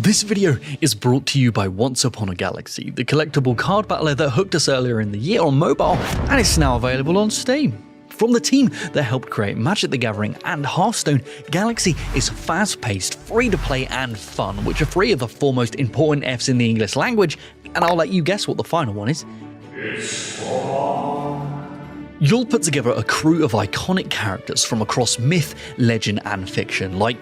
This video is brought to you by Once Upon a Galaxy, the collectible card battler that hooked us earlier in the year on mobile, and it's now available on Steam. From the team that helped create Magic the Gathering and Hearthstone, Galaxy is fast-paced, free-to-play and fun, which are three of the four most important Fs in the English language, and I'll let you guess what the final one is. It's fun. You'll put together a crew of iconic characters from across myth, legend and fiction, like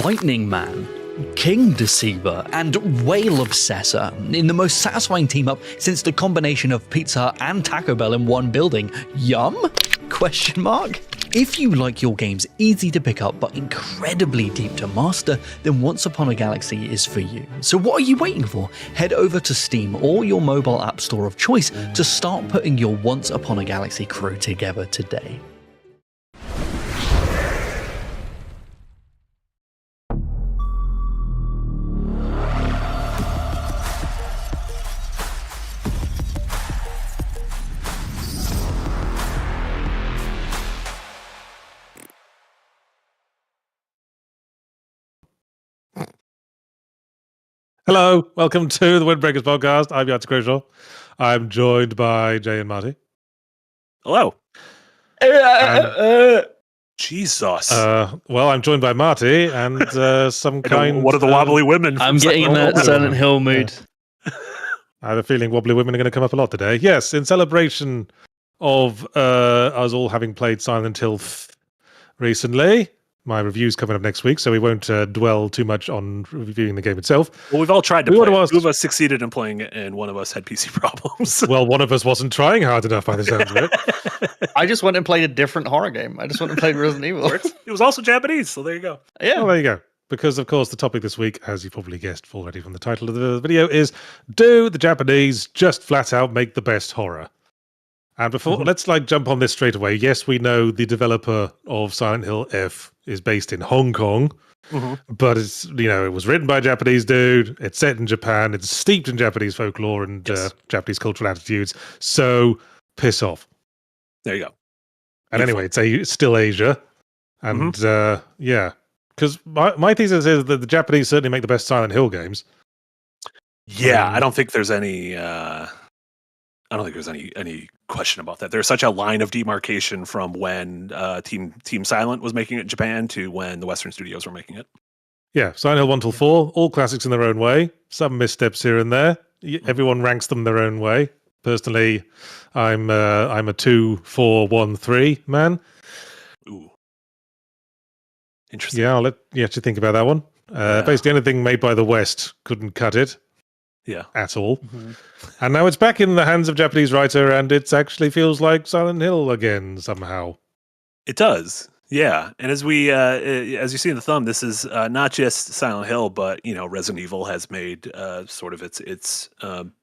Lightning Man, King Deceiver, and Whale Obsessor, in the most satisfying team-up since the combination of Pizza Hut and Taco Bell in one building. Yum? Question mark? If you like your games easy to pick up but incredibly deep to master, then Once Upon a Galaxy is for you. So what are you waiting for? Head over to Steam or your mobile app store of choice to start putting your Once Upon a Galaxy crew together today. Hello, welcome to the Windbreakers podcast. I'm Yahtzee Croshaw. I'm joined by Jay and Marty. Hello. Jesus. Well, I'm joined by Marty and some kind. What are the wobbly women? I'm getting in that Silent Hill mood. Yeah. I have a feeling wobbly women are going to come up a lot today. Yes, in celebration of us all having played Silent Hill recently. My review's coming up next week, so we won't dwell too much on reviewing the game itself. Well, we've all tried to play it. Two of us succeeded in playing it, and one of us had PC problems. Well, one of us wasn't trying hard enough by the sounds of it. I just went and played a different horror game. I just went and played Resident Evil. It was also Japanese, so there you go. Yeah. Well, there you go. Because, of course, the topic this week, as you probably guessed already from the title of the video, is do the Japanese just flat out make the best horror? And before, let's jump on this straight away. Yes, we know the developer of Silent Hill F is based in Hong Kong, but it's, it was written by a Japanese dude. It's set in Japan. It's steeped in Japanese folklore and Japanese cultural attitudes. So piss off. There you go. And anyway, it's still Asia. And because my thesis is that the Japanese certainly make the best Silent Hill games. Yeah, I don't think there's any any question about that. There's such a line of demarcation from when Team Silent was making it in Japan to when the Western studios were making it. Yeah, Silent Hill 1 till 4, all classics in their own way. Some missteps here and there. Everyone ranks them their own way. Personally, I'm a 2, 4, 1, 3 man. Ooh, interesting. Yeah, I'll let you actually think about that one. Basically, anything made by the West couldn't cut it. Yeah, at all. And now it's back in the hands of Japanese writer, and it actually feels like Silent Hill again somehow. It does, yeah. And as we, as you see in the thumb, this is not just Silent Hill, but Resident Evil has made sort of its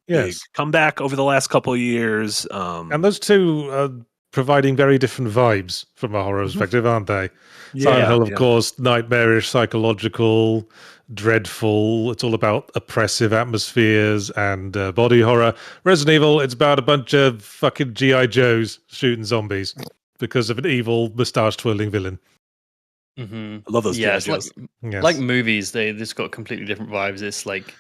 big comeback over the last couple of years. And those two are providing very different vibes from a horror perspective, aren't they? Silent Hill, of course, nightmarish, psychological, dreadful. It's all about oppressive atmospheres and body horror. Resident Evil, it's about a bunch of fucking G.I. Joes shooting zombies because of an evil moustache-twirling villain. I love those G.I. Joes. Like movies, they just got completely different vibes. It's like,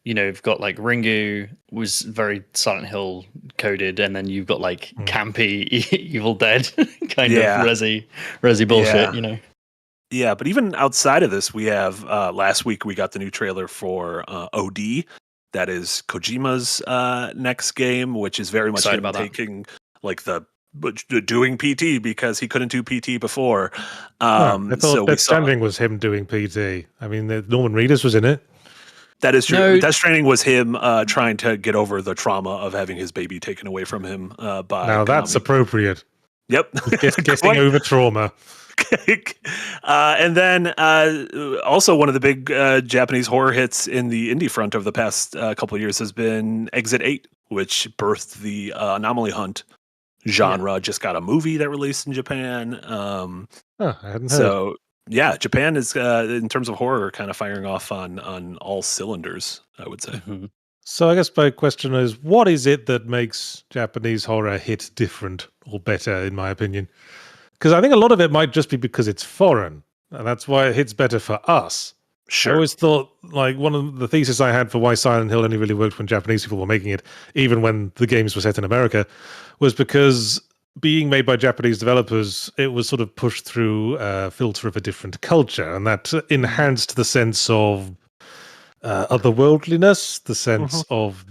you've got like Ringu was very Silent Hill coded, and then you've got like campy Evil Dead kind of resi bullshit, Yeah, but even outside of this, we have last week we got the new trailer for OD. That is Kojima's next game, which is very much him taking doing PT because he couldn't do PT before. I thought Death Stranding was him doing PT. I mean, Norman Reedus was in it. That is true. No, Death Stranding was him trying to get over the trauma of having his baby taken away from him by Now that's appropriate. Yep. Getting over trauma. And then also one of the big Japanese horror hits in the indie front of the past couple of years has been Exit 8, which birthed the Anomaly Hunt genre. Just got a movie that released in Japan. I hadn't heard. Yeah, Japan is, in terms of horror, kind of firing off on all cylinders, I would say. So I guess my question is, what is it that makes Japanese horror hit different or better, in my opinion? Because I think a lot of it might just be because it's foreign, and that's why it hits better for us. I Sure. always thought, like, one of the thesis I had for why Silent Hill only really worked when Japanese people were making it, even when the games were set in America, was because being made by Japanese developers, it was sort of pushed through a filter of a different culture, and that enhanced the sense of otherworldliness, the sense of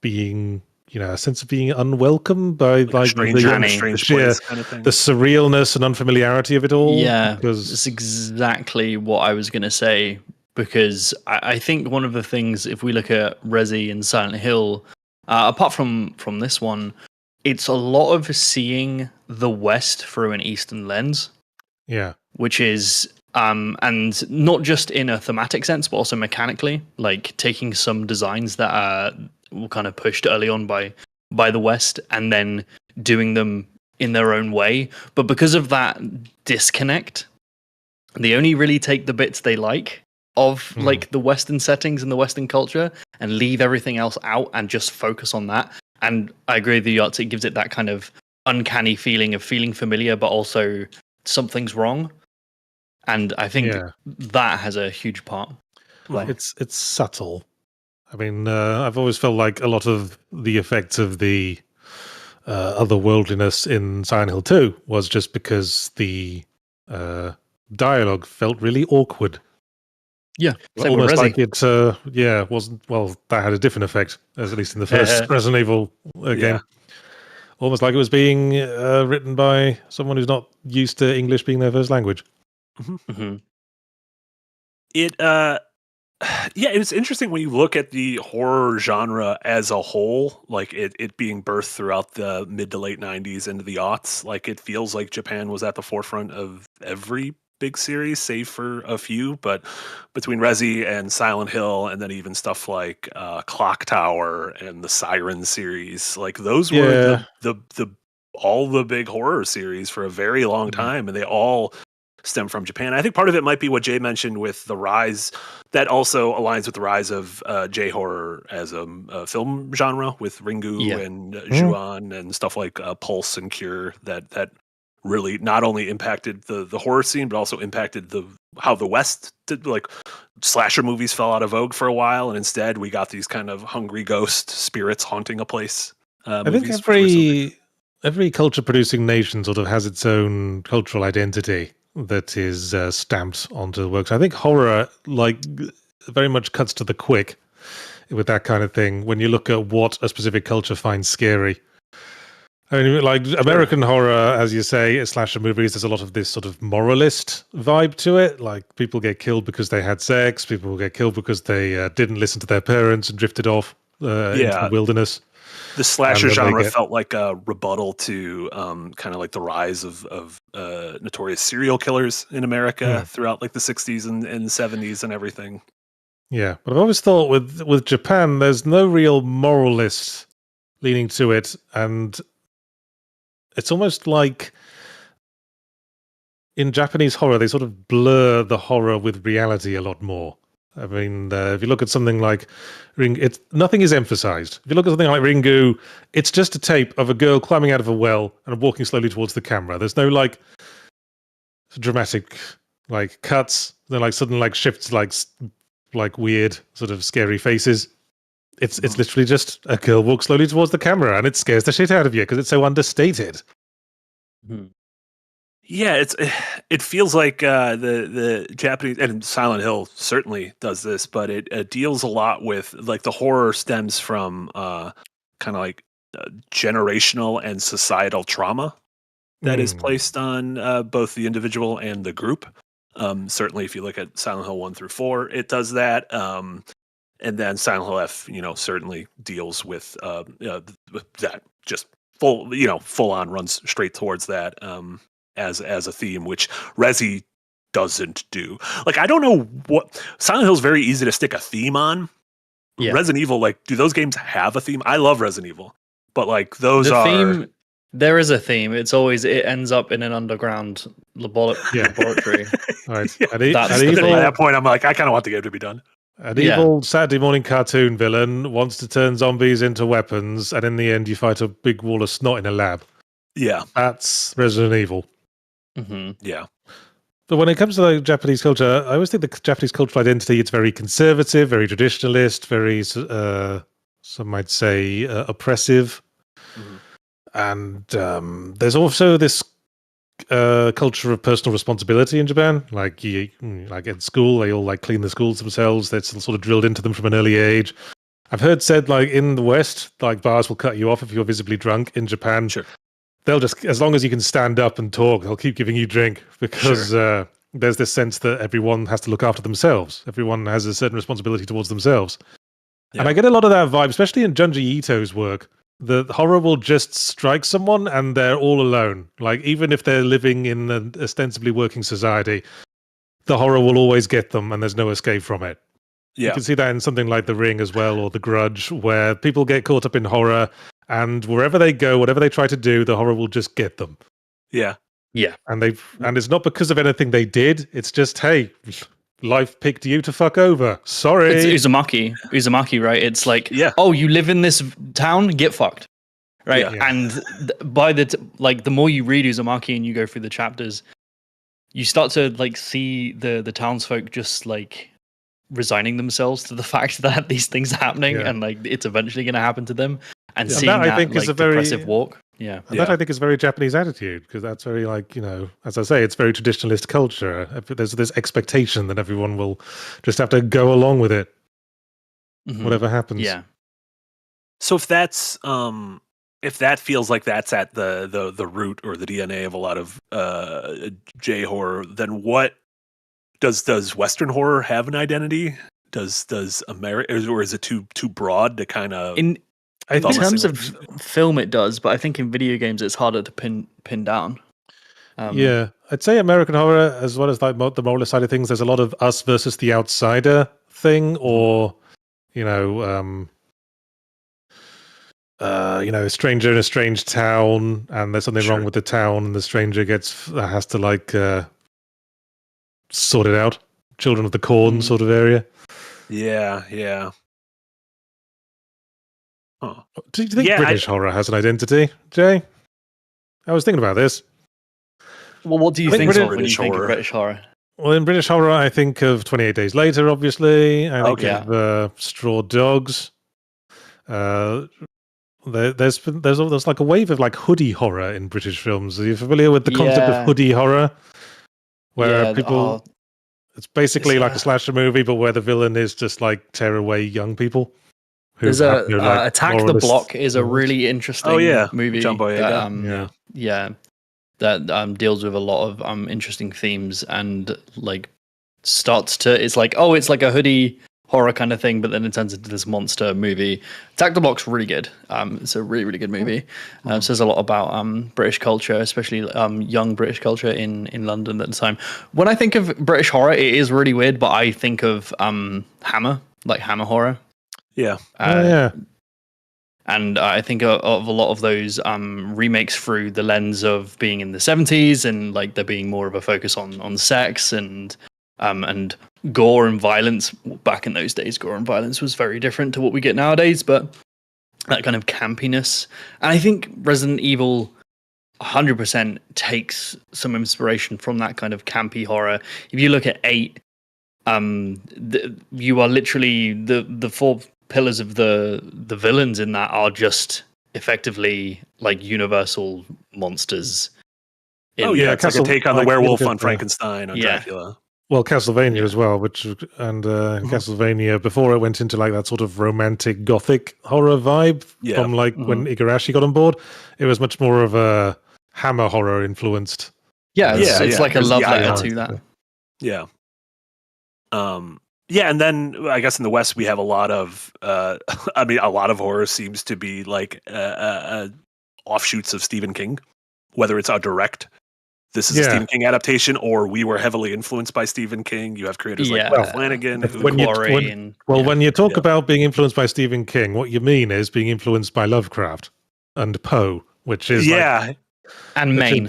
being, a sense of being unwelcome by like strange, the sheer place kind of thing. the surrealness and unfamiliarity of it all. Yeah, because that's exactly what I was going to say. Because I think one of the things, if we look at Resi and Silent Hill, apart from this one, it's a lot of seeing the West through an Eastern lens, yeah, which is and not just in a thematic sense, but also mechanically, like taking some designs that were kind of pushed early on by the West and then doing them in their own way. But because of that disconnect, they only really take the bits they like of like the Western settings and the Western culture and leave everything else out and just focus on that. And I agree with you, Yahtzee, it gives it that kind of uncanny feeling of feeling familiar, but also something's wrong. And I think that has a huge part. it's subtle. I mean, I've always felt like a lot of the effects of the otherworldliness in Silent Hill 2 was just because the dialogue felt really awkward. Yeah, same with almost Resi. like it, wasn't. Well, that had a different effect, at least in the first Resident Evil game. Yeah. Almost like it was being written by someone who's not used to English being their first language. It it's interesting when you look at the horror genre as a whole, like it being birthed throughout the mid to late 90s into the aughts. Like it feels like Japan was at the forefront of every big series, save for a few. But between Resi and Silent Hill, and then even stuff like Clock Tower and the Siren series, like those were the all the big horror series for a very long time, and they all stem from Japan. I think part of it might be what Jay mentioned with the rise that also aligns with the rise of J horror as a film genre with Ringu and Ju-on and stuff like Pulse and Cure that really not only impacted the horror scene, but also impacted how the West did, like slasher movies fell out of vogue for a while, and instead we got these kind of hungry ghost spirits haunting a place. I think every culture producing nation sort of has its own cultural identity that is stamped onto the works. I think horror like very much cuts to the quick with that kind of thing when you look at what a specific culture finds scary. I mean, like American horror, as you say, slasher movies, there's a lot of this sort of moralist vibe to it. Like people get killed because they had sex, people get killed because they didn't listen to their parents and drifted off into the wilderness. The slasher genre felt like a rebuttal to kind of like the rise of notorious serial killers in America throughout like the 60s and 70s and everything. Yeah, but I've always thought with Japan, there's no real moralist leaning to it, and it's almost like in Japanese horror, they sort of blur the horror with reality a lot more. I mean, if you look at something like nothing is emphasized. If you look at something like Ringu, it's just a tape of a girl climbing out of a well and walking slowly towards the camera. There's no like dramatic like cuts. Then like sudden like shifts like weird sort of scary faces. It's literally just a girl walks slowly towards the camera, and it scares the shit out of you because it's so understated. Yeah, it feels like the Japanese, and Silent Hill certainly does this, but it deals a lot with like the horror stems from kind of like generational and societal trauma that is placed on both the individual and the group. Certainly, if you look at Silent Hill 1 through 4, it does that. And then Silent Hill F, certainly deals with that just full on runs straight towards that as a theme, which Resi doesn't do. Like, I don't know what Silent Hill's very easy to stick a theme on. Yeah. Resident Evil, like, do those games have a theme? I love Resident Evil, but like theme. There is a theme. It ends up in an underground laboratory. Right. At that point, I'm like, I kind of want the game to be done. An evil Saturday morning cartoon villain wants to turn zombies into weapons, and in the end, you fight a big wall of snot in a lab. Yeah, that's Resident Evil. Yeah, But when it comes to like Japanese culture, I always think the Japanese cultural identity, it's very conservative, very traditionalist, very, some might say, oppressive. Mhm. And there's also this culture of personal responsibility in Japan. Like like in school, they all like clean the schools themselves. That's sort of drilled into them from an early age. I've heard said like in the West, like bars will cut you off if you're visibly drunk. In Japan, Sure. they'll just, as long as you can stand up and talk, they'll keep giving you drink because there's this sense that everyone has to look after themselves. Everyone has a certain responsibility towards themselves. Yeah. And I get a lot of that vibe, especially in Junji Ito's work. The horror will just strike someone and they're all alone. Like, even if they're living in an ostensibly working society, the horror will always get them and there's no escape from it. Yeah. You can see that in something like The Ring as well, or The Grudge, where people get caught up in horror and wherever they go, whatever they try to do, the horror will just get them. Yeah. Yeah. And it's not because of anything they did. It's just, hey, life picked you to fuck over. Sorry. It's Uzumaki, right? It's like, Yeah. oh, you live in this town, get fucked, right? Yeah. And by the more you read Uzumaki and you go through the chapters, you start to like see the townsfolk just like resigning themselves to the fact that these things are happening and like it's eventually going to happen to them, and seeing that, I that think, like is a very depressive walk. Yeah. And that I think is a very Japanese attitude, because that's very like, as I say, it's very traditionalist culture. There's this expectation that everyone will just have to go along with it, whatever happens. Yeah. So if that's if that feels like that's at the root or the DNA of a lot of J horror, then what does Western horror have an identity? Does America, or is it too broad to kind of in terms of film, it does, but I think in video games it's harder to pin down. Yeah, I'd say American horror, as well as like the moralist side of things, there's a lot of us versus the outsider thing, or a stranger in a strange town, and there's something wrong with the town, and the stranger has to like sort it out. Children of the Corn sort of area. Yeah. Huh. Do you think British horror has an identity, Jay? I was thinking about this. Well, what do you think of when you think of British horror? Well, in British horror, I think of 28 Days Later, obviously. I think of Straw Dogs. There's like a wave of like hoodie horror in British films. Are you familiar with the concept of hoodie horror? Where people... It's basically like a slasher movie, but where the villain is just like tear away young people. There's Attack the Block is a really interesting movie. John Boyega. That deals with a lot of interesting themes and like it's like a hoodie horror kind of thing, but then it turns into this monster movie. Attack the Block's really good. It's a really, really good movie. Says a lot about British culture, especially young British culture in London at the time. When I think of British horror, it is really weird, but I think of Hammer, like Hammer horror. Yeah. And I think of a lot of those remakes through the lens of being in the 70s and like there being more of a focus on sex and gore and violence. Back in those days, gore and violence was very different to what we get nowadays, but that kind of campiness. And I think Resident Evil 100% takes some inspiration from that kind of campy horror. If you look at 8, you are literally the 4 pillars of the villains in that are just effectively like universal monsters. It's like a take on the werewolf on Frankenstein on Dracula. Well, Castlevania as well, Castlevania, before it went into like that sort of romantic gothic horror vibe from like when Igarashi got on board, it was much more of a Hammer horror influenced. It's like a love letter to that. Yeah. And then I guess in the West we have a lot of a lot of horror seems to be like offshoots of Stephen King, whether it's a direct this is a Stephen King adaptation, or we were heavily influenced by Stephen King. You have creators like Flanagan. When you talk about being influenced by Stephen King, what you mean is being influenced by Lovecraft and Poe, which is and Maine.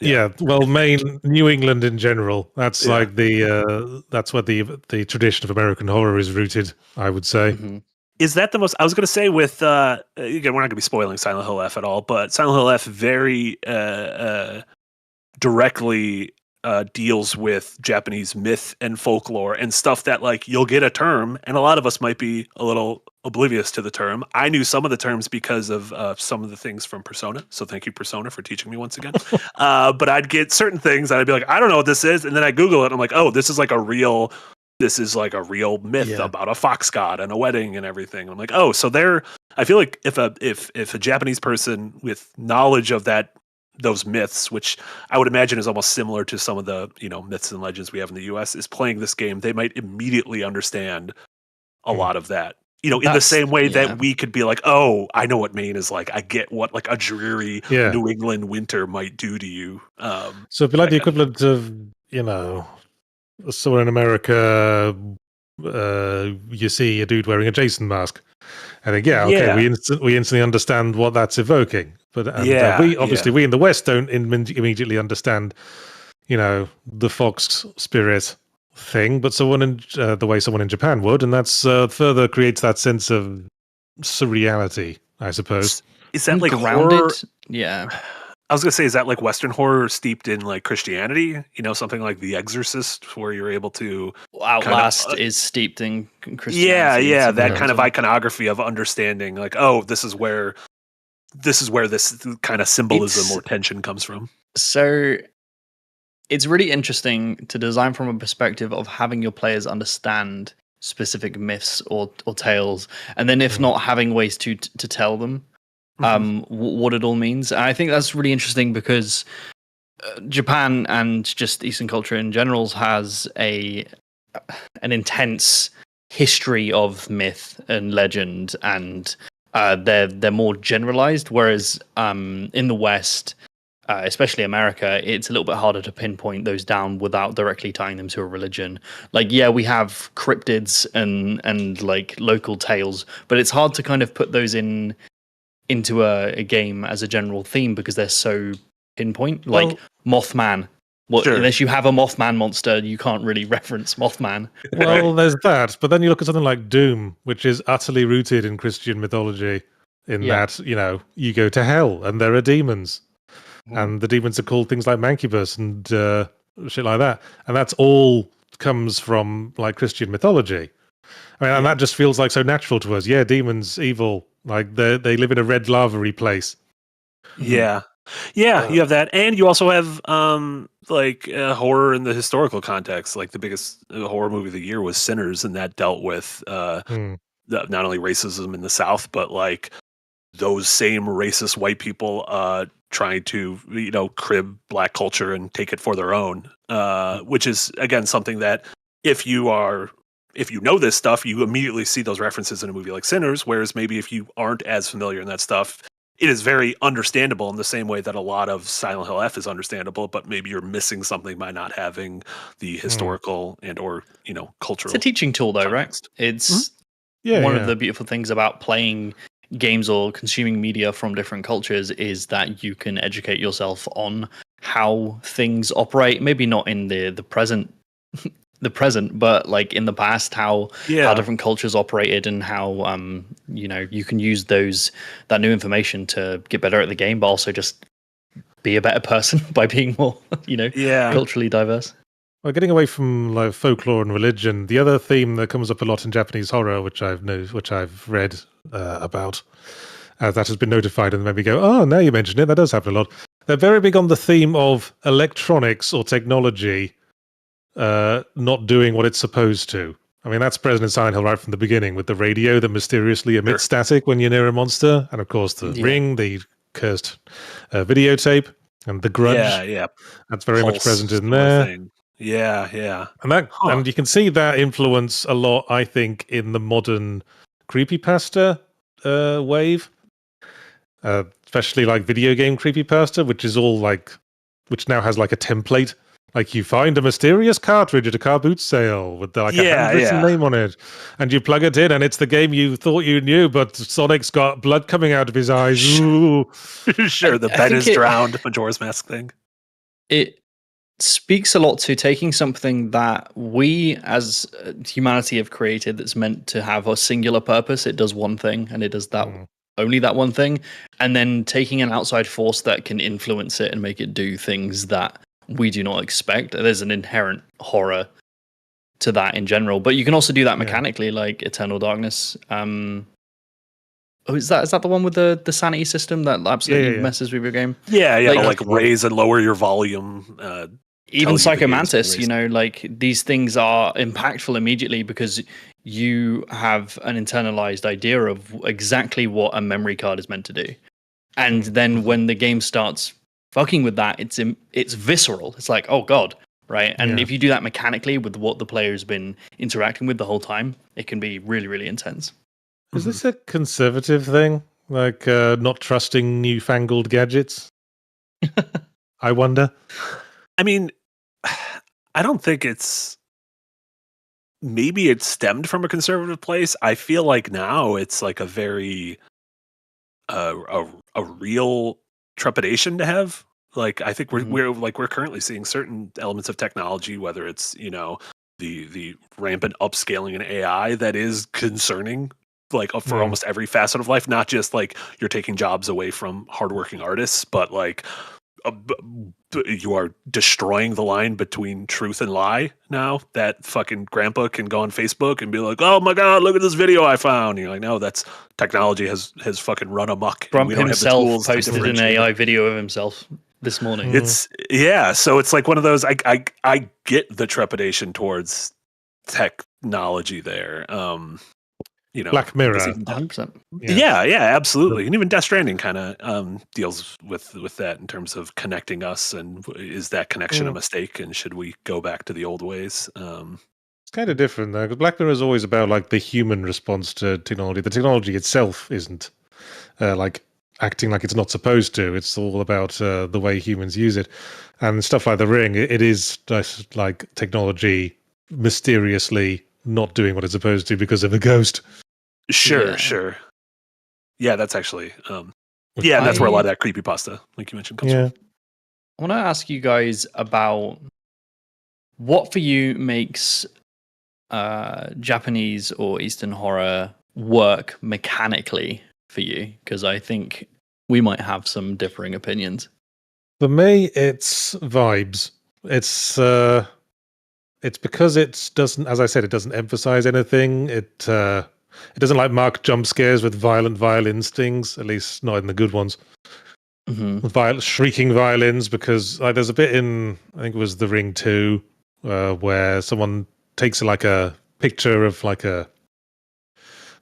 Maine, New England in general. That's like that's where the tradition of American horror is rooted, I would say. Mm-hmm. Is that the most? I was going to say with again, we're not going to be spoiling Silent Hill F at all, but Silent Hill F very directly deals with Japanese myth and folklore and stuff that like you'll get a term, and a lot of us might be a little oblivious to the term. I knew some of the terms because of some of the things from Persona. So thank you, Persona, for teaching me once again. But I'd get certain things and I'd be like, I don't know what this is. And then I Google it and I'm like, oh, this is like a real myth about a fox god and a wedding and everything. And I'm like, oh, so I feel like if a Japanese person with knowledge of those myths, which I would imagine is almost similar to some of the myths and legends we have in the US, is playing this game, they might immediately understand a lot of that. In the same way that we could be like, oh, I know what Maine is like. I get what like a dreary New England winter might do to you. So it'd be like the equivalent of, somewhere in America, you see a dude wearing a Jason mask. I think, we instantly understand what that's evoking. But we in the West don't immediately understand, the fox spirit thing, but someone in the way someone in Japan would, and that's further creates that sense of surreality, I suppose. Is that like grounded? Horror? Yeah. I was gonna say, is that like Western horror steeped in like Christianity? Something like The Exorcist, where you're able to Outlast is steeped in Christianity. Yeah, that kind of iconography of understanding, like, oh, this is where this kind of symbolism or tension comes from. So it's really interesting to design from a perspective of having your players understand specific myths or tales, and then if not, having ways to tell them what it all means. And I think that's really interesting because Japan and just Eastern culture in general has an intense history of myth and legend, and they're more generalized, whereas in the West, especially America, it's a little bit harder to pinpoint those down without directly tying them to a religion. Like, we have cryptids and like local tales, but it's hard to kind of put those into a game as a general theme because they're so pinpoint. Like Mothman. Unless you have a Mothman monster, you can't really reference Mothman. Well, there's that, but then you look at something like Doom, which is utterly rooted in Christian mythology, that, you go to hell and there are demons. And the demons are called things like Mancubus and shit like that. And that's all comes from like Christian mythology. I mean, and that just feels like so natural to us. Yeah, demons, evil, like they live in a red lavary place. Yeah. Yeah, you have that. And you also have horror in the historical context. Like the biggest horror movie of the year was Sinners, and that dealt with not only racism in the South, but like those same racist white people trying to crib black culture and take it for their own, which is again something that if you know this stuff, you immediately see those references in a movie like Sinners, whereas maybe if you aren't as familiar in that stuff, it is very understandable in the same way that a lot of Silent Hill F is understandable, but maybe you're missing something by not having the historical and or cultural. It's a teaching tool though, context. Right? It's one of the beautiful things about playing games or consuming media from different cultures is that you can educate yourself on how things operate. Maybe not in the present, but like in the past, how different cultures operated and how you can use that new information to get better at the game, but also just be a better person by being more culturally diverse. Well, getting away from like folklore and religion, the other theme that comes up a lot in Japanese horror, which I've read about, that has been notified, and maybe go, oh, now you mention it, that does happen a lot. They're very big on the theme of electronics or technology not doing what it's supposed to. I mean, that's present in Silent Hill right from the beginning, with the radio that mysteriously emits static when you're near a monster, and of course the ring, the cursed videotape, and the grudge. Yeah. That's very much present in there. Yeah. And you can see that influence a lot, I think, in the modern creepypasta wave, especially like video game creepypasta, which now has like a template. Like you find a mysterious cartridge at a car boot sale with a handwritten name on it, and you plug it in, and it's the game you thought you knew, but Sonic's got blood coming out of his eyes. Ooh. Sure, the Ben is drowned Majora's Mask thing. It speaks a lot to taking something that we as humanity have created that's meant to have a singular purpose. It does one thing, and it does that only that one thing, and then taking an outside force that can influence it and make it do things that we do not expect. There's an inherent horror to that in general, but you can also do that mechanically, like Eternal Darkness. Is that the one with the sanity system that absolutely messes with your game? Yeah, Like, to, like raise and lower your volume. Even Psycho Mantis, you know, like these things are impactful immediately because you have an internalized idea of exactly what a memory card is meant to do. And then when the game starts fucking with that, it's visceral. It's like, oh god, right? And if you do that mechanically with what the player's been interacting with the whole time, it can be really, really intense. Is this a conservative thing? Like not trusting newfangled gadgets? I wonder. I mean, I don't think it's... Maybe it stemmed from a conservative place. I feel like now it's like a very... a real trepidation to have. Like, I think we're currently seeing certain elements of technology, whether it's, you know, the rampant upscaling in AI that is concerning, like for almost every facet of life, not just like you're taking jobs away from hardworking artists, but like you are destroying the line between truth and lie now. That fucking grandpa can go on Facebook and be like, oh my god, look at this video I found. And you're like, no, that's technology has fucking run amok. Trump himself posted an AI video of himself this morning. It's so it's like one of those, I get the trepidation towards technology there. You know, Black Mirror. 100%. Yeah, absolutely. And even Death Stranding kind of deals with that in terms of connecting us, and is that connection a mistake, and should we go back to the old ways? It's kind of different though, because Black Mirror is always about like the human response to technology. The technology itself isn't like acting like it's not supposed to. It's all about the way humans use it, and stuff like The Ring. It is just like technology mysteriously not doing what it's supposed to because of a ghost. Sure. Yeah, that's actually that's where a lot of that creepypasta, like you mentioned, comes from. I want to ask you guys about what for you makes Japanese or Eastern horror work mechanically for you, because I think we might have some differing opinions. For me, it's vibes. It's because it doesn't, as I said, it doesn't emphasize anything. It doesn't like mark jump scares with violent violin stings, at least not in the good ones. Shrieking violins, because like there's a bit in, I think it was The Ring 2, where someone takes like a picture of like a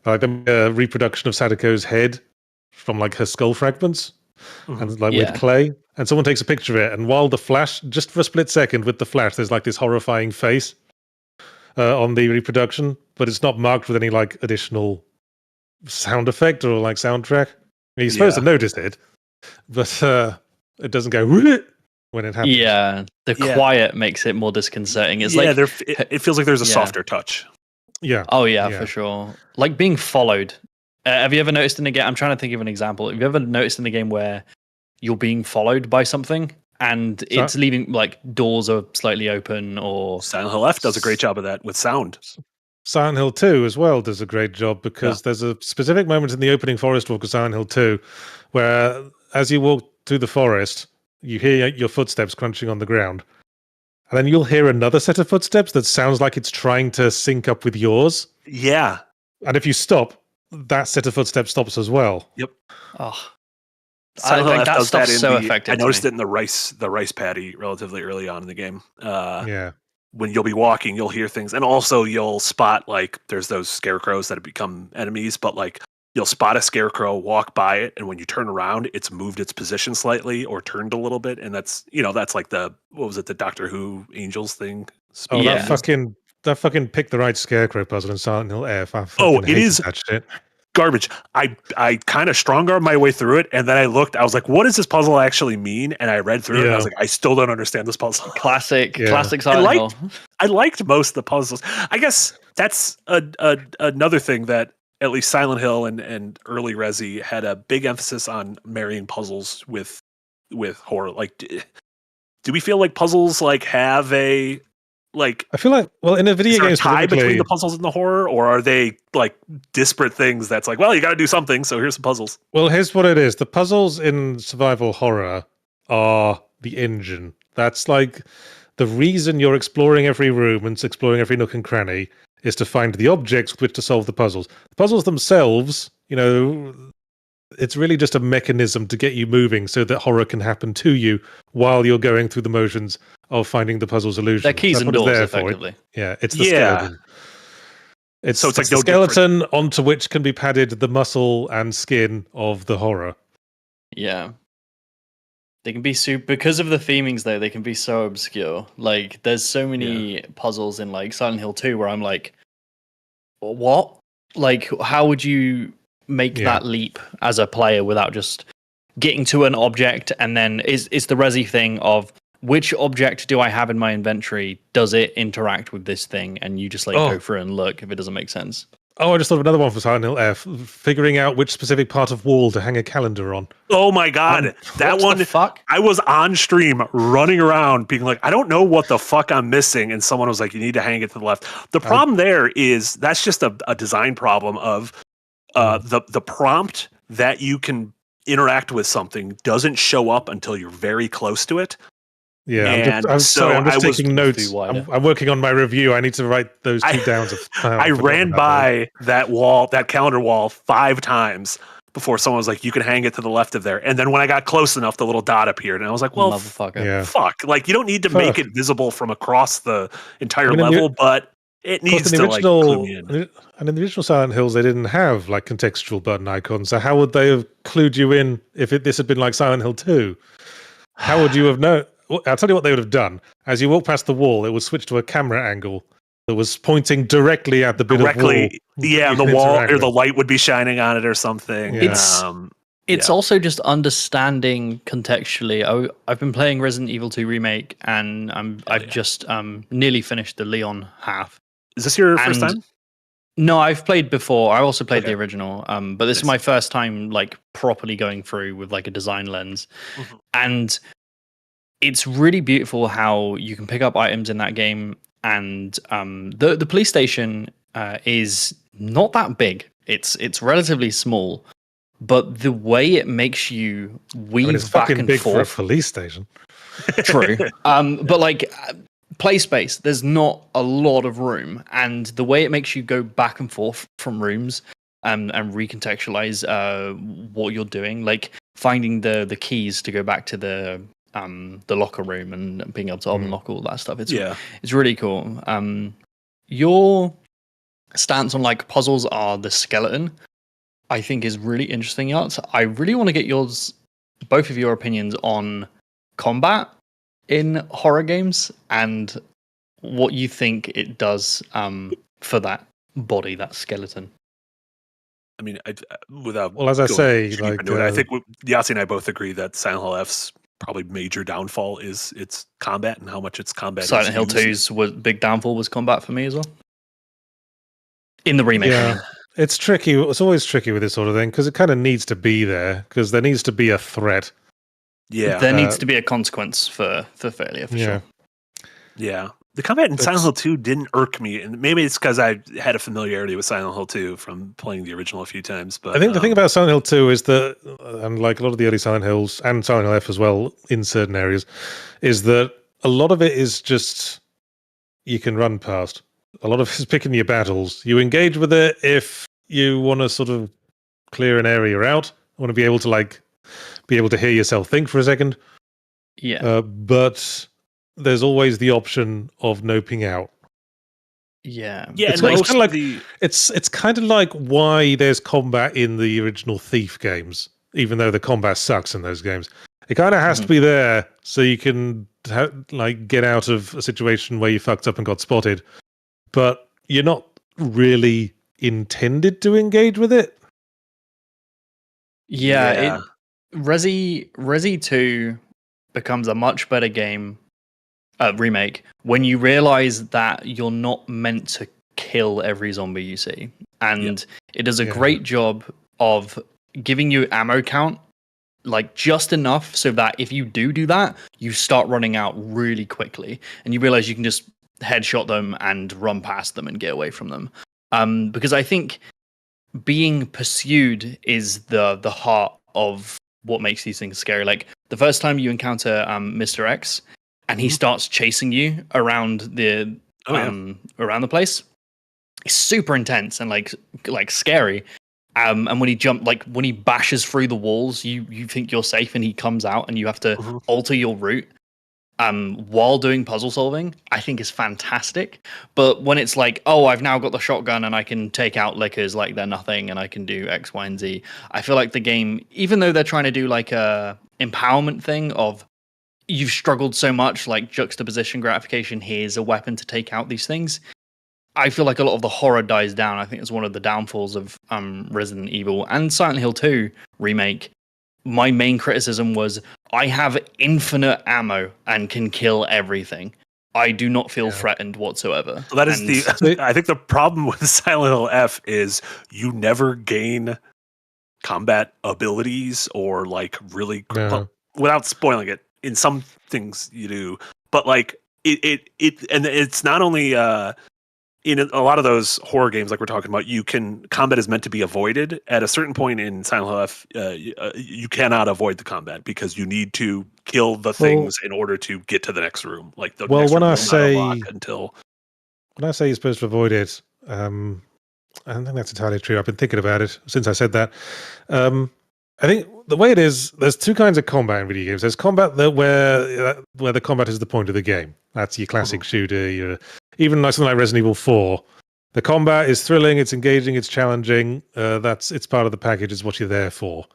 reproduction of Sadako's head from like her skull fragments, and like with clay, and someone takes a picture of it, and while the flash, just for a split second with the flash, there's like this horrifying face on the reproduction, but it's not marked with any like additional sound effect or like soundtrack. I mean, you're supposed to notice it, but it doesn't go when it happens. Yeah, the quiet makes it more disconcerting. It's like it feels like there's a softer touch. Yeah. Oh yeah, for sure. Like being followed. Have you ever noticed in a game? I'm trying to think of an example. Have you ever noticed in a game where you're being followed by something and it's leaving, like doors are slightly open, or Silent Hill F does a great job of that with sound. Silent Hill 2 as well does a great job, because there's a specific moment in the opening forest walk of Silent Hill 2 where as you walk through the forest, you hear your footsteps crunching on the ground. And then you'll hear another set of footsteps that sounds like it's trying to sync up with yours. Yeah. And if you stop, that set of footsteps stops as well. Yep. Oh. Silent Hill F does that in so effective. I noticed it in the rice paddy relatively early on in the game. Yeah. When you'll be walking, you'll hear things, and also you'll spot like there's those scarecrows that have become enemies, but like you'll spot a scarecrow, walk by it, and when you turn around, it's moved its position slightly or turned a little bit, and that's like the the Doctor Who Angels thing. Oh, that fucking pick the right scarecrow puzzle in Silent Hill F. It is that shit. Garbage. I kind of strong-armed my way through it, and then I looked. I was like, "What does this puzzle actually mean?" And I read through it, and I was like, "I still don't understand this puzzle." Classic Silent Hill. I liked most of the puzzles. I guess that's another thing that at least Silent Hill and early Resi had a big emphasis on marrying puzzles with horror. Like, do we feel like puzzles like have a like? I feel like, well, in a video game, tie between the puzzles and the horror, or are they like disparate things? That's like, well, you got to do something, so here's some puzzles. Well, here's what it is: the puzzles in survival horror are the engine. That's like the reason you're exploring every room and exploring every nook and cranny is to find the objects with which to solve the puzzles. The puzzles themselves, it's really just a mechanism to get you moving so that horror can happen to you while you're going through the motions of finding the puzzle solution. They're keys That's and what it's doors, there for. effectively. Yeah, it's the skeleton. It's like the no skeleton onto which can be padded the muscle and skin of the horror. Yeah. They can be because of the themings though, they can be so obscure. Like there's so many puzzles in like Silent Hill 2 where I'm like, what? Like how would you make that leap as a player without just getting to an object and then is the Resi thing of which object do I have in my inventory? Does it interact with this thing? And you just go through and look if it doesn't make sense. Oh, I just thought of another one for Silent Hill F. Figuring out which specific part of wall to hang a calendar on. Oh my god, that one! The fuck? I was on stream running around, being like, I don't know what the fuck I'm missing, and someone was like, "You need to hang it to the left." The problem there is that's just a design problem of the prompt that you can interact with something doesn't show up until you're very close to it. Yeah, I'm just taking notes. I'm working on my review. I need to write those two down. I ran by that calendar wall 5 times before someone was like, "You can hang it to the left of there." And then when I got close enough, the little dot appeared, and I was like, "Well, fuck! Like you don't need to make it visible from across the entire level, but it needs to clue me in." And in the original Silent Hills, they didn't have like contextual button icons. So how would they have clued you in if this had been like Silent Hill 2? How would you have known? I'll tell you what they would have done. As you walk past the wall, it would switch to a camera angle that was pointing directly at the bit of wall. Yeah, the wall or the light would be shining on it or something. Yeah. It's also just understanding contextually. I've been playing Resident Evil 2 Remake, and I've just nearly finished the Leon half. Is this your first time? No, I've played before. I also played the original, but this is my first time like properly going through with like a design lens, and it's really beautiful how you can pick up items in that game, and the police station is not that big. It's relatively small, but the way it makes you weave it's back fucking and big forth. for a police station. True, but like play space, there's not a lot of room, and the way it makes you go back and forth from rooms and recontextualize what you're doing, like finding the keys to go back to the locker room and being able to unlock all that stuff. It's really cool. Your stance on like puzzles are the skeleton, I think, is really interesting. I really want to get both of your opinions on combat in horror games and what you think it does for that body, that skeleton. I mean, as I say, like I think Yahtzee and I both agree that Silent Hill F's probably major downfall is its combat and how much its combat. Silent Hill 2's big downfall was combat for me as well. In the remake. Yeah, it's tricky. It's always tricky with this sort of thing because it kind of needs to be there because there needs to be a threat. Yeah, there needs to be a consequence for failure, for sure. Yeah, the combat in Silent Hill 2 didn't irk me, and maybe it's because I had a familiarity with Silent Hill 2 from playing the original a few times. But I think the thing about Silent Hill 2 is that, and like a lot of the early Silent Hills and Silent Hill F as well, in certain areas, is that a lot of it is just you can run past. A lot of it is picking your battles. You engage with it if you want to sort of clear an area out. Want to be able to hear yourself think for a second. Yeah. But there's always the option of noping out. Yeah. Yeah. It's kind of like it's kind of like why there's combat in the original Thief games, even though the combat sucks in those games. It kind of has to be there so you can get out of a situation where you fucked up and got spotted, but you're not really intended to engage with it. Yeah. Resi 2 becomes a much better game, remake, when you realize that you're not meant to kill every zombie you see. And it does a great job of giving you ammo count, like just enough so that if you do that, you start running out really quickly and you realize you can just headshot them and run past them and get away from them. Because I think being pursued is the heart of what makes these things scary. Like the first time you encounter Mr. X, and he starts chasing you around the around the place. It's super intense and like scary. And when he bashes through the walls, you think you're safe, and he comes out, and you have to alter your route. While doing puzzle solving, I think is fantastic. But when it's like, oh, I've now got the shotgun and I can take out lickers like they're nothing, and I can do X, Y, and Z, I feel like the game, even though they're trying to do like a empowerment thing of you've struggled so much, like juxtaposition gratification, here's a weapon to take out these things. I feel like a lot of the horror dies down. I think it's one of the downfalls of Resident Evil and Silent Hill 2 remake. My main criticism was I have infinite ammo and can kill everything. I do not feel threatened whatsoever. So that is I think the problem with Silent Hill F is you never gain combat abilities or like really without spoiling it. In some things you do, but like it and it's not only in a lot of those horror games like we're talking about, combat is meant to be avoided. At a certain point in Silent Hill F, you cannot avoid the combat because you need to kill the things in order to get to the next room. Like the next room will not unlock until. When I say you're supposed to avoid it, I don't think that's entirely true. I've been thinking about it since I said that. I think the way it is, there's two kinds of combat in video games. There's combat where the combat is the point of the game. That's your classic shooter. Even like something like Resident Evil 4. The combat is thrilling, it's engaging, it's challenging. It's part of the package. It's what you're there for.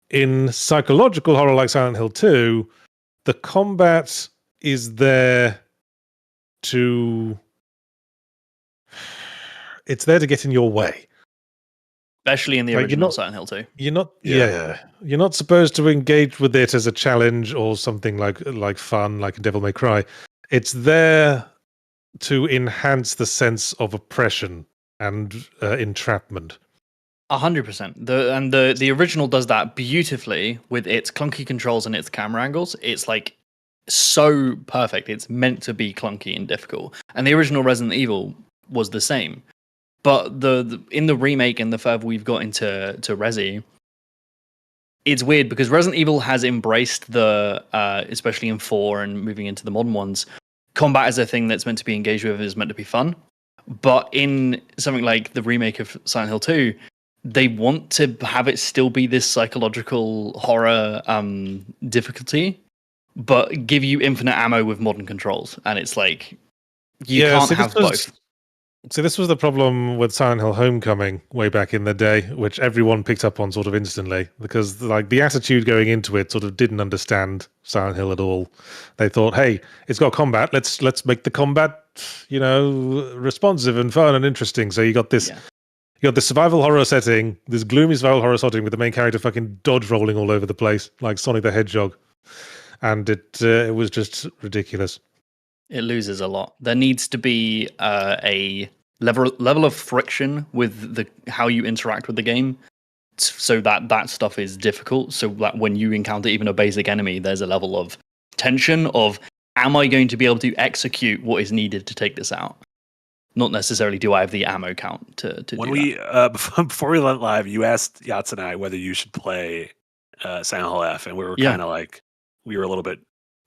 In psychological horror like Silent Hill 2, the combat is there to get in your way. Especially in the original Silent Hill 2. You're not supposed to engage with it as a challenge or something like fun, like in Devil May Cry. It's there to enhance the sense of oppression and entrapment. 100%. The original does that beautifully with its clunky controls and its camera angles. It's like so perfect. It's meant to be clunky and difficult. And the original Resident Evil was the same. But in the remake and the further we've got into Resi, it's weird because Resident Evil has embraced the, especially in 4 and moving into the modern ones, combat is a thing that's meant to be engaged with, is meant to be fun. But in something like the remake of Silent Hill 2, they want to have it still be this psychological horror difficulty, but give you infinite ammo with modern controls. And it's like, you can't have both. So this was the problem with Silent Hill Homecoming way back in the day, which everyone picked up on sort of instantly, because like the attitude going into it sort of didn't understand Silent Hill at all. They thought, hey, it's got combat. Let's make the combat, responsive and fun and interesting. So you got this survival horror setting, this gloomy survival horror setting with the main character fucking dodge rolling all over the place like Sonic the Hedgehog, and it was just ridiculous. It loses a lot. There needs to be a level of friction with how you interact with the game, so that stuff is difficult. So that when you encounter even a basic enemy, there's a level of tension of, am I going to be able to execute what is needed to take this out? Not necessarily do I have the ammo count to when do we that. Before we went live, you asked Yahtzee and I whether you should play Silent Hill F, and we were kind of like, we were a little bit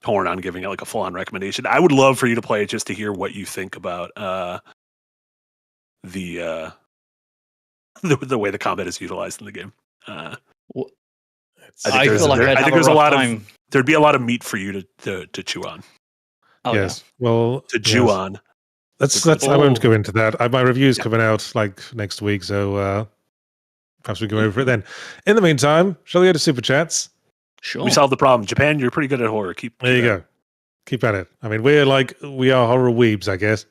torn on giving it like a full-on recommendation. I would love for you to play it just to hear what you think about the way the combat is utilized in the game. I think there's a lot of there'd be a lot of meat for you to chew on. Oh, yes, well, to chew on. That's I won't go into that. My review's coming out like next week, so perhaps we can go over it then. In the meantime, shall we go to Super Chats? Sure. We solved the problem. Japan, you're pretty good at horror. There you go. Keep at it. I mean, we are horror weebs, I guess.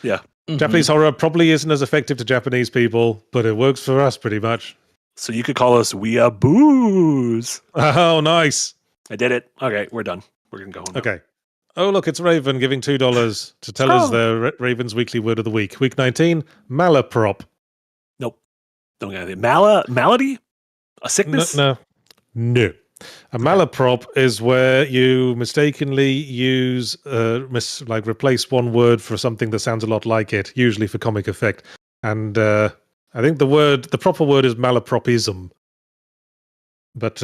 Yeah. Mm-hmm. Japanese horror probably isn't as effective to Japanese people, but it works for us pretty much. So you could call us Weeaboos. Oh, nice. I did it. Okay, we're done. We're going to go home now. Okay. Oh, look, it's Raven giving $2 to tell us the Raven's weekly word of the week. Week 19, malaprop. Nope. Don't get anything. Malady? A sickness? No. A malaprop is where you mistakenly use, replace one word for something that sounds a lot like it, usually for comic effect. And I think the proper word is malapropism. But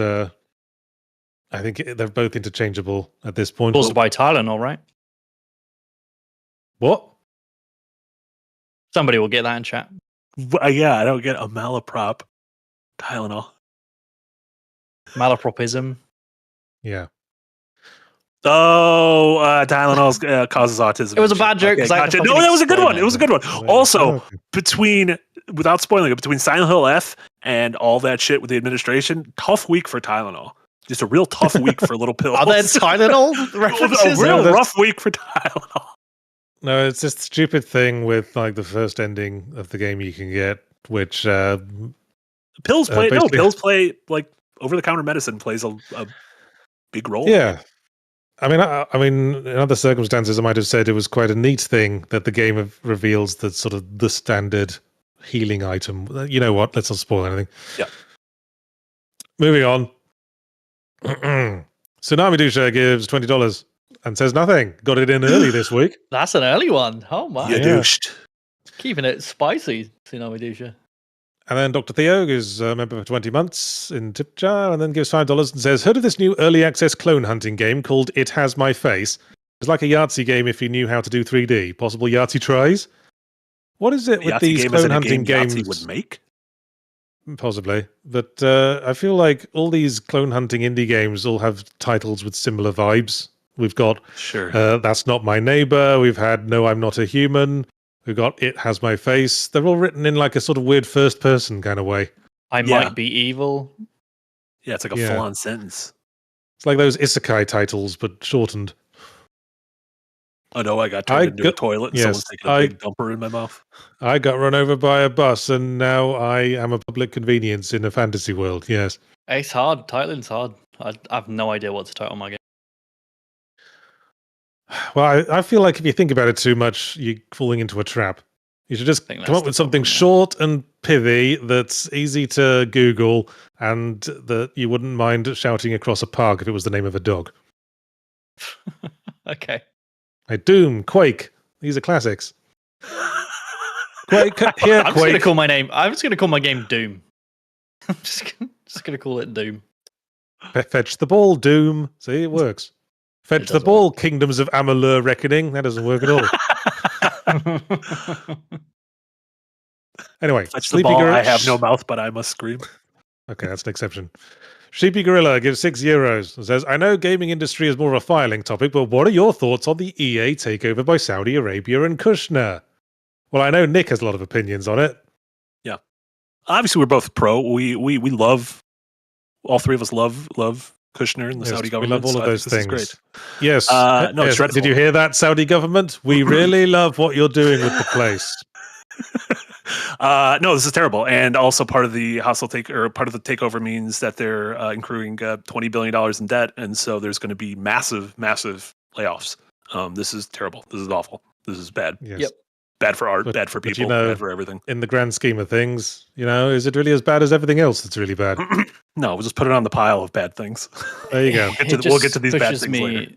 I I think they're both interchangeable at this point. Also by Tylenol, right? What? Somebody will get that in chat. Yeah, I don't get a malaprop. Tylenol. Malapropism. Yeah. Oh, Tylenol causes autism. It was a bad joke. Okay, Gotcha. no, that was a good one. It was a good one. Also, okay. without spoiling it, between Silent Hill F and all that shit with the administration, tough week for Tylenol. Just a real tough week for little pills. Are there Tylenol references? A real rough week for Tylenol. No, it's just a stupid thing with like the first ending of the game you can get, which Pills play basically- pills play like over-the-counter medicine plays a big role. yeah. I mean, in other circumstances, I might have said it was quite a neat thing that the game reveals the sort of the standard healing item. You know what? Let's not spoil anything. Yeah. Moving on. Tsunami Dusha gives $20 and says nothing. Got it in early this week. That's an early one. Oh my. You Yeah. douched. Keeping it spicy, Tsunami Dusha. And then Dr. Theo is a member for 20 months in tip jar and then gives $5 and says, heard of this new early access clone hunting game called It Has My Face? It's like a Yahtzee game if you knew how to do 3D. Possible Yahtzee tries? What is it with Yahtzee these game clone isn't a hunting game games? Yahtzee would make. Possibly. But I feel like all these clone hunting indie games all have titles with similar vibes. We've got Sure. That's Not My Neighbor. We've had No, I'm Not a Human. We've got It Has My Face. They're all written in like a sort of weird first person kind of way. I Yeah. might be evil. Yeah, it's like a Yeah. full-on sentence. It's like those isekai titles, but shortened. Oh no, I got turned into a toilet and yes, someone's taking a big dumper in my mouth. I got run over by a bus, and now I am a public convenience in a fantasy world. Yes. It's hard. Titling's hard. I have no idea what to title my game. Well, I feel like if you think about it too much, you're falling into a trap. You should just think come that's up the with something problem, yeah. short and pithy that's easy to Google and that you wouldn't mind shouting across a park if it was the name of a dog. Okay. Like Doom, Quake. These are classics. Quake, here, I'm just gonna Quake. call my name. I'm just gonna call my game Doom. I'm just gonna call it Doom. Fetch the ball, Doom. See, it works. Fetch the does ball, Kingdoms of Amalur Reckoning. That doesn't work at all. Anyway, Fetch the Sleepy ball. Gorilla. I have no mouth, but I must scream. Okay, that's an exception. Sheepy Gorilla gives €6 and says, I know gaming industry is more of a filing topic, but what are your thoughts on the EA takeover by Saudi Arabia and Kushner? Well, I know Nick has a lot of opinions on it. Yeah. Obviously, we're both pro. We love. All three of us love Kushner and the Yes, Saudi we government. love all so of I think those this is things. great. Yes. No, it's yes. dreadful. Did you hear that, Saudi government? We really love what you're doing with the place. No, this is terrible, and also part of the part of the takeover means that they're incurring $20 billion in debt, and so there's going to be massive layoffs. This is terrible. This is awful. This is bad. Yes. Yep. Bad for art. But- bad for but you people. know- bad for everything. In the grand scheme of things, is it really as bad as everything else that's really bad? No, we'll just put it on the pile of bad things. There you go. We'll get to these bad pushes things later.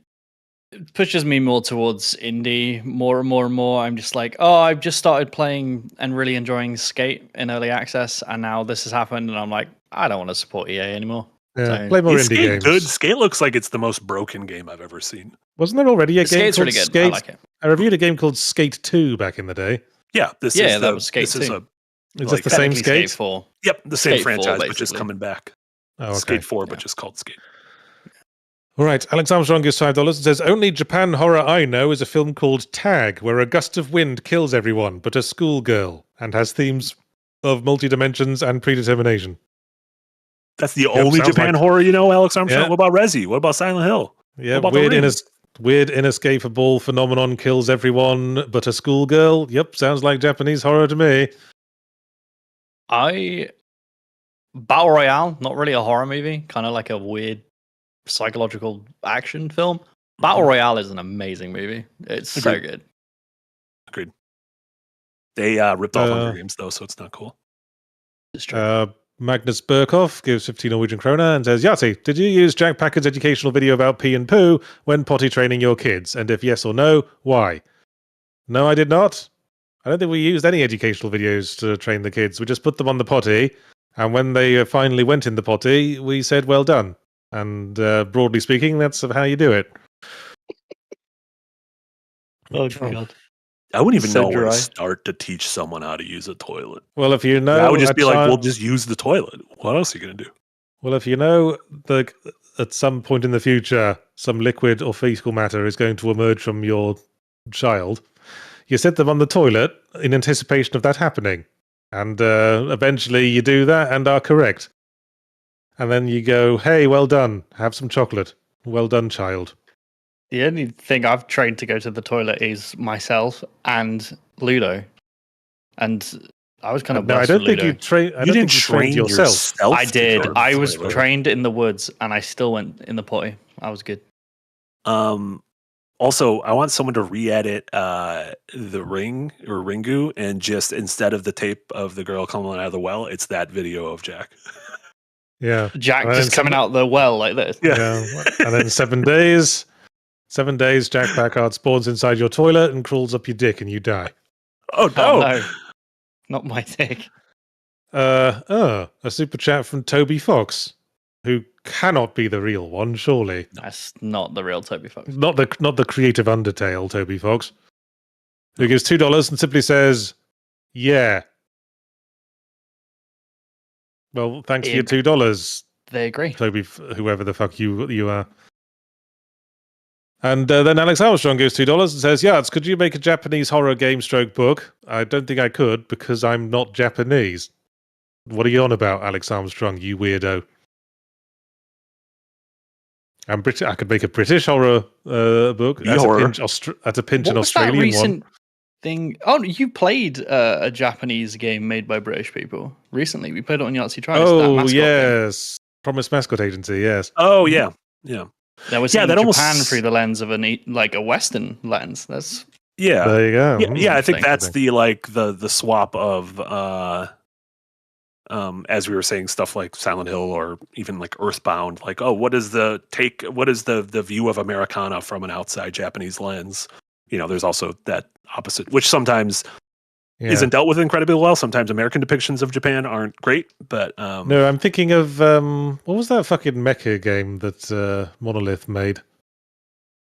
It pushes me more towards indie more and more and more. I'm just like, oh, I've just started playing and really enjoying Skate in early access, and now this has happened, and I'm like, I don't want to support EA anymore. Yeah, So- play more Is indie Skate games. good? Skate looks like it's the most broken game I've ever seen. Wasn't there already a game Skate's called really good. Skate? I like it. I reviewed a game called Skate 2 back in the day. Yeah, That was Skate this is 2. a Is Like, this the same Technically Skate? 4. yep the same Skate 4, franchise, but just basically. coming back. Oh, okay. Skate 4, but Yeah. just called Skate. All right. Alex Armstrong gives $5 and says, only Japan horror I know is a film called Tag, where a gust of wind kills everyone but a schoolgirl and has themes of multi-dimensions and predetermination. That's the only sounds Japan like- horror you know, Alex Armstrong. Yeah. What about Resi? What about Silent Hill? Yeah, What about The Ring? weird inescapable phenomenon kills everyone but a schoolgirl. Yep, sounds like Japanese horror to me. Battle Royale, not really a horror movie, kind of like a weird psychological action film. Battle Royale is an amazing movie. It's so Agreed. good. They ripped off Hunger Games though, so it's not cool. It's true. Magnus Burkhoff gives 50 Norwegian krona and says, Yahtzee, did you use Jack Packard's educational video about pee and poo when potty training your kids? And if yes or no, why? No, I did not. I don't think we used any educational videos to train the kids. We just put them on the potty, and when they finally went in the potty, we said, well done. And broadly speaking, that's how you do it. Oh god. I wouldn't even So know where to dry. start to teach someone how to use a toilet. Well, if you know, I would just be like, child- well, just use the toilet. What else are you going to do? well, if you know that at some point in the future, some liquid or fecal matter is going to emerge from your child, you set them on the toilet in anticipation of that happening, and eventually you do that and are correct. And then you go, "Hey, well done. Have some chocolate. Well done, child." The only thing I've trained to go to the toilet is myself and Ludo. And I was kind of No, I blessed don't with think Ludo. you train. I You don't didn't think you trained train yourself. I to did. go to the I was toilet. trained in the woods and I still went in the potty. I was good. Also, I want someone to re-edit the ring or Ringu, and just instead of the tape of the girl coming out of the well, it's that video of Jack. Yeah, Jack And just then coming out the well like this. Yeah, and then 7 days. 7 days, Jack Packard spawns inside your toilet and crawls up your dick, and you die. Oh Oh no! no. Not my dick. A super chat from Toby Fox, who cannot be the real one, surely. That's not the real Toby Fox. Not the creative Undertale Toby Fox, who gives $2 and simply says, "Yeah." Well, thanks for your $2, They agree. Toby, whoever the fuck you are. And then Alex Armstrong gives $2 and says, "Yards, could you make a Japanese horror game stroke book? I don't think I could because I'm not Japanese." What are you on about, Alex Armstrong, you weirdo? I'm British. I could make a British horror book at horror. a pinch What an was that Australian recent one. thing? Oh, you played a Japanese game made by British people recently. We played it on Yahtzee Trials. that Oh mascot game. yes, Promise Mascot Agency. Yes. Oh yeah, yeah, Now we're Yeah, seeing that Japan almost- through the lens of a Western lens. That's yeah. There you go. Yeah, I think Interesting. that's the swap of as we were saying, stuff like Silent Hill or even like Earthbound. Like, oh, what is the view of Americana from an outside Japanese lens? There's also that opposite, which sometimes Yeah. isn't dealt with incredibly well. Sometimes American depictions of Japan aren't great, but No, I'm thinking of what was that fucking mecha game that Monolith made?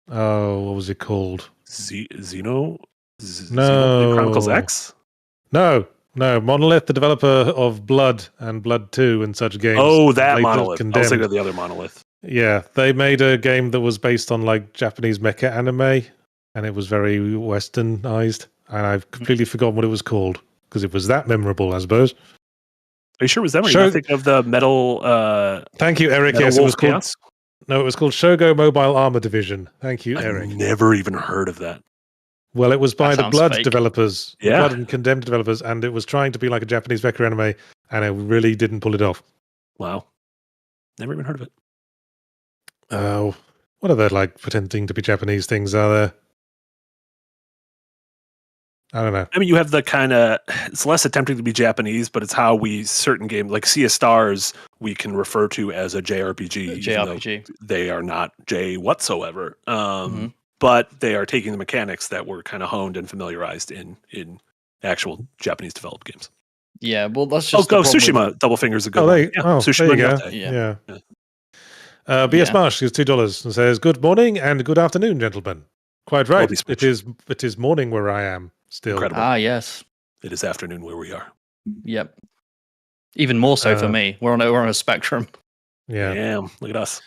Oh, what was it called? Xeno No. Chronicles X. No, Monolith, the developer of Blood and Blood 2 and such games. Oh, that later Monolith. I was condemned. thinking of the other Monolith. Yeah, they made a game that was based on like Japanese mecha anime, and it was very westernized. And I've completely forgotten what it was called because it was that memorable, I suppose. Are you sure it was them? Or Sure. you not thinking of the Metal? Thank you, Eric. Metal Yes, it Wolf was called. Chaos? No, it was called Shogo Mobile Armor Division. Thank you, I've Eric. never even heard of that. Well, it was by That the sounds Blood fake. developers, the Yeah. Blood and Condemned developers, and it was trying to be like a Japanese mecha anime, and it really didn't pull it off. Wow, never even heard of it. Oh, what other like pretending to be Japanese things are there? I don't know. I mean, you have the kind of, it's less attempting to be Japanese, but it's how we certain games like Sea of Stars we can refer to as a JRPG. even though JRPG. they are not J whatsoever. Mhm. But they are taking the mechanics that were kind of honed and familiarized in actual Japanese developed games. Yeah, well, that's Oh, just the go problem with- Tsushima. Double Finger's a good Oh, one. there, Yeah, there Tsushima you go. Nyate. Yeah. Yeah. BS Yeah. Marsh gives $2 and says, "Good morning and good afternoon, gentlemen." Quite right. Holy It is morning where I am still. Incredible. Ah, yes. It is afternoon where we are. Yep. Even more so for Uh, me. We're on a spectrum. Yeah. Damn, look at us.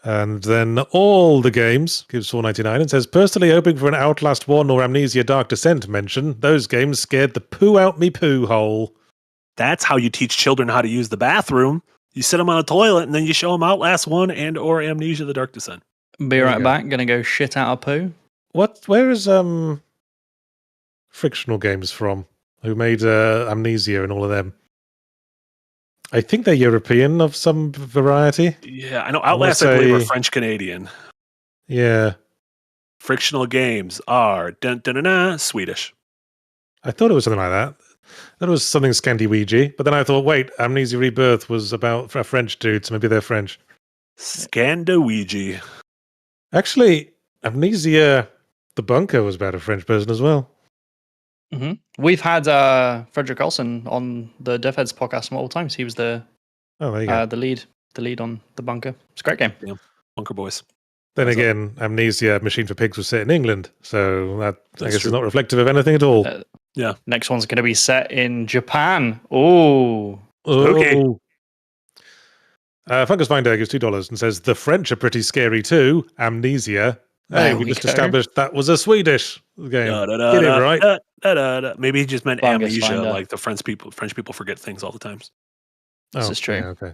And then all the games gives $4.99 and says, "Personally hoping for an Outlast 1 or Amnesia Dark Descent mention. Those games scared the poo out me poo hole." That's how you teach children how to use the bathroom. You sit them on a toilet and then you show them Outlast 1 and or Amnesia the Dark Descent. Be There you right go. back. Gonna go shit out of poo. Where is Frictional Games from? Who made Amnesia and all of them? I think they're European of some variety. Yeah, I know I wanna Outlast, I believe, are say- French-Canadian. Yeah. Frictional Games are Swedish. I thought it was something like that. That was something Scandi-Ouija. But then I thought, wait, Amnesia Rebirth was about a French dude, so maybe they're French. Scandouija. Actually, Amnesia the Bunker was about a French person as well. We've had Frederick Olsen on the DevHeads podcast multiple times. He was the Oh, there you go. the lead. the lead on the bunker. It's a great game. Yeah. Bunker Boys. Then again, Amnesia Machine for Pigs was set in England, so that I guess true. is not reflective of anything at all. Yeah. Next one's going to be set in Japan. Oh. Okay. Fungus Finder gives $2 and says, the French are pretty scary too. Amnesia. Hey, There we we just go. established that was a Swedish game. Get it right. Maybe he just meant Fungus amnesia, Finder. like the French people forget things all the time. This is true. Yeah, okay.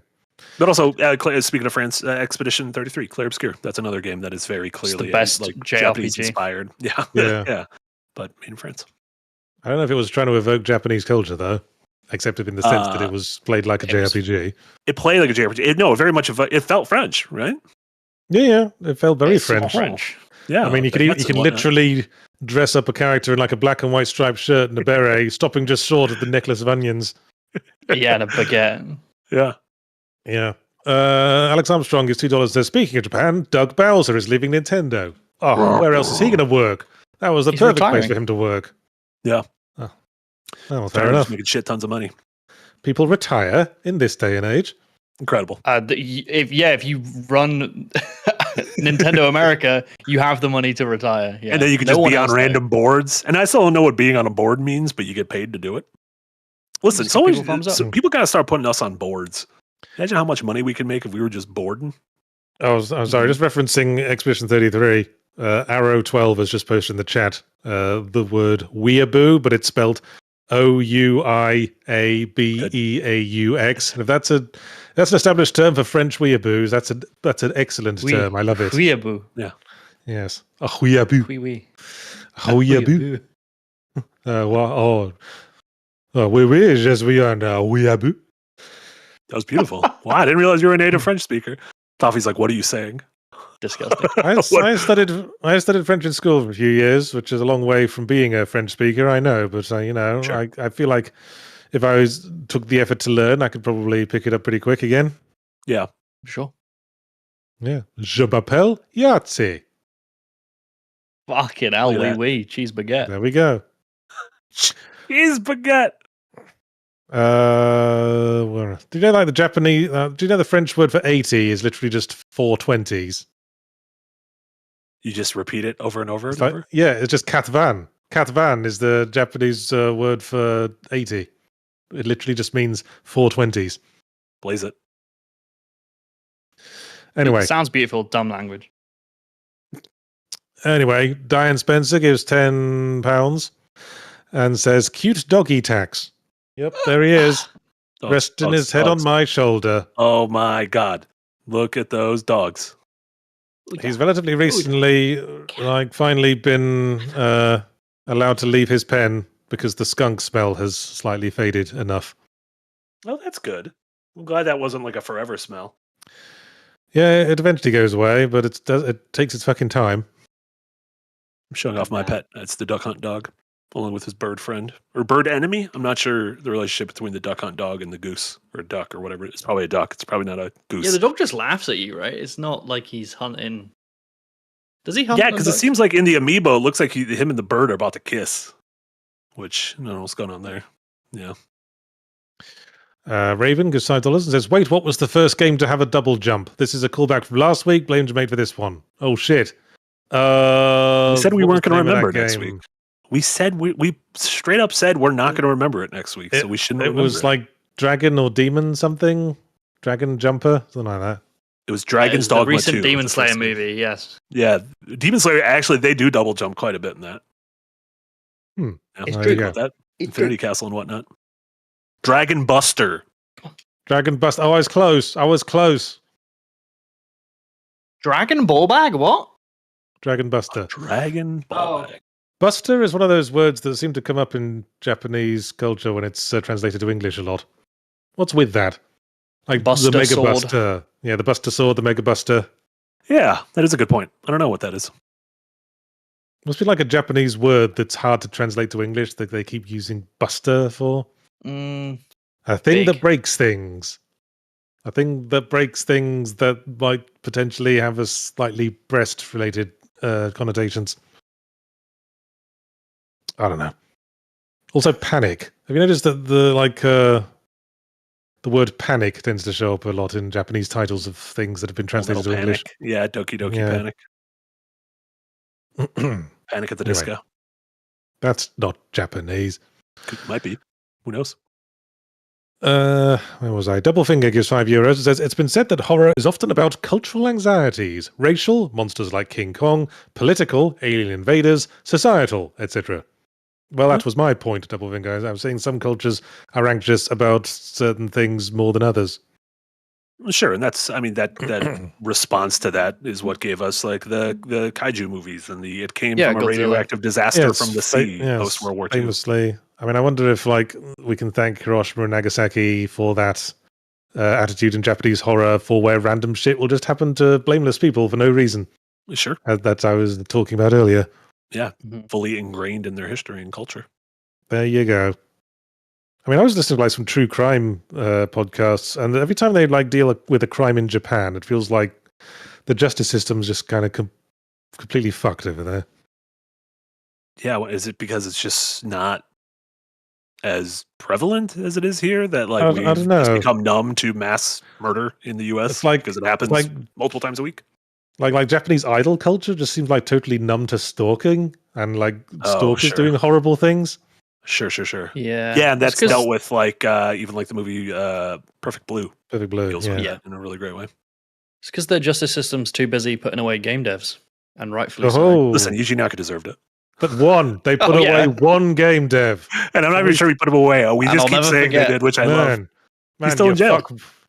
But also, speaking of France, Expedition 33, Clair Obscur. That's another game that is very clearly the best like JRPG. Japanese inspired. Yeah, Yeah. yeah. But made in France. I don't know if it was trying to evoke Japanese culture though, except in the sense that it was played like a JRPG. It played like a JRPG. It very much. It felt French, right? Yeah, it felt very It's French. French. Yeah. I mean, you can literally dress up a character in like a black and white striped shirt and a beret, stopping just short of the necklace of onions. Yeah, and a baguette. Yeah. Yeah. Alex Armstrong is $2. Says, speaking of Japan, Doug Bowser is leaving Nintendo. Oh, where else is he going to work? That was the He's perfect retiring. place for him to work. Yeah. Oh, well, Fair fair enough. Making shit tons of money. People retire in this day and age. Incredible. If you run Nintendo America, you have the money to retire. Yeah. And then you can No just one be on else, though. random boards. And I still don't know what being on a board means, but you get paid to do it. Listen, Just give people thumbs up. people got to start putting us on boards. Imagine how much money we could make if we were just boarding. I'm sorry, just referencing Expedition 33. Arrow 12 has just posted in the chat the word weeaboo, but it's spelled Ouiabeaux. And if that's an established term for French weeaboos, that's an excellent term. I love it. Weeaboo. Yes. A weeaboo. Wee wee. A weeaboo. Oui, yes, we are now. Weeaboo. That was beautiful. Wow, I didn't realize you were a native French speaker. Toffee's like, what are you saying? Disgusting. I studied French in school for a few years, which is a long way from being a French speaker. I know, but Sure. I feel like if I took the effort to learn, I could probably pick it up pretty quick again. Yeah. Sure. Yeah, je m'appelle Yahtzee. Fucking hell, Look wee at that. wee. Cheese baguette. There we go. He's baguette. Do you know like the Japanese? Do you know the French word for 80 is literally just 420s? You just repeat it over and over and It's like, over. yeah, it's just katvan. Katvan is the Japanese word for 80. It literally just means 420s. Blaze it. Anyway, It sounds beautiful, dumb language. Diane Spencer gives £10 and says, cute doggy tax. Yep, there he is, Dogs, resting dogs, his head dogs. on my shoulder. Oh my God. Look at those dogs. He's relatively recently, finally been allowed to leave his pen because the skunk smell has slightly faded enough. Oh, that's good. I'm glad that wasn't like a forever smell. Yeah, it eventually goes away, but it takes its fucking time. I'm showing off my pet. That's the duck hunt dog, along with his bird friend or bird enemy. I'm not sure the relationship between the duck hunt dog and the goose or duck or whatever. It's probably a duck. It's probably not a goose. Yeah, the dog just laughs at you, right? It's not like he's hunting. Does he hunt? Yeah, the because it dog? seems like in the amiibo, it looks like him and the bird are about to kiss. Which I don't know what's going on there. Yeah. Raven gives $5 and says, wait, what was the first game to have a double jump? This is a callback from last week. Blamed made for this one. Oh, shit. We said we what was weren't the going to name of remember that next game? week. We said we straight up said we're not going to remember it next week, so we shouldn't. It remember was like Dragon or Demon something? Dragon Jumper? Something like that. it was Dragon's the Dogma recent 2 Demon was the first Slayer game. movie. Yes. Yeah, Demon Slayer. Actually, they do double jump quite a bit in that. Hmm. Yeah, It's think true. about that. Infinity Castle and whatnot. Dragon Buster. Dragon Bust. Oh, I was close. Dragon Ball Bag? What? Dragon Buster. Dragon Ball. Oh. Buster is one of those words that seem to come up in Japanese culture when it's translated to English a lot. What's with that? Like Buster the Mega Sword. Buster. Yeah, the Buster Sword, the Mega Buster. Yeah, that is a good point. I don't know what that is. Must be like a Japanese word that's hard to translate to English that they keep using Buster for. Mm, A thing that Big. breaks things. A thing that breaks things that might potentially have a slightly breast-related connotations. I don't know. Also, panic. Have you noticed that the word panic tends to show up a lot in Japanese titles of things that have been translated to English. Yeah, Doki Doki Yeah. Panic. Panic at the Anyway. Disco. That's not Japanese. Might be. Who knows? Where was I? Doublefinger gives €5. It says, it's been said that horror is often about cultural anxieties, racial, monsters like King Kong, political, alien invaders, societal, etc. Well, that was my point, Doublefinger. I'm saying some cultures are anxious about certain things more than others. Sure, and that response to that is what gave us like the kaiju movies and it came from a Godzilla. radioactive disaster from the sea post World War II. Famously, I mean, I wonder if like we can thank Hiroshima and Nagasaki for that attitude in Japanese horror, for where random shit will just happen to blameless people for no reason. Sure, that I was talking about earlier. Yeah, fully ingrained in their history and culture. There you go. I mean, I was listening to like some true crime podcasts, and every time they like deal with a crime in Japan, it feels like the justice system's just kind of completely fucked over there. Yeah, is it because it's just not as prevalent as it is here that like I don't know. just become numb to mass murder in the U.S. It's like, because it happens like, multiple times a week? Like Japanese idol culture just seems like totally numb to stalking and like stalkers doing horrible things. Sure. Yeah. Yeah, and that's dealt with like even like the movie Perfect Blue. Perfect Blue, deals with that in a really great way. It's because their justice system's too busy putting away game devs, and rightfully so. Listen, Yuji Naka deserved it. But they put away one game dev. And I'm not even sure we put him away. We just keep saying they did, which I love. Man, he's still in jail.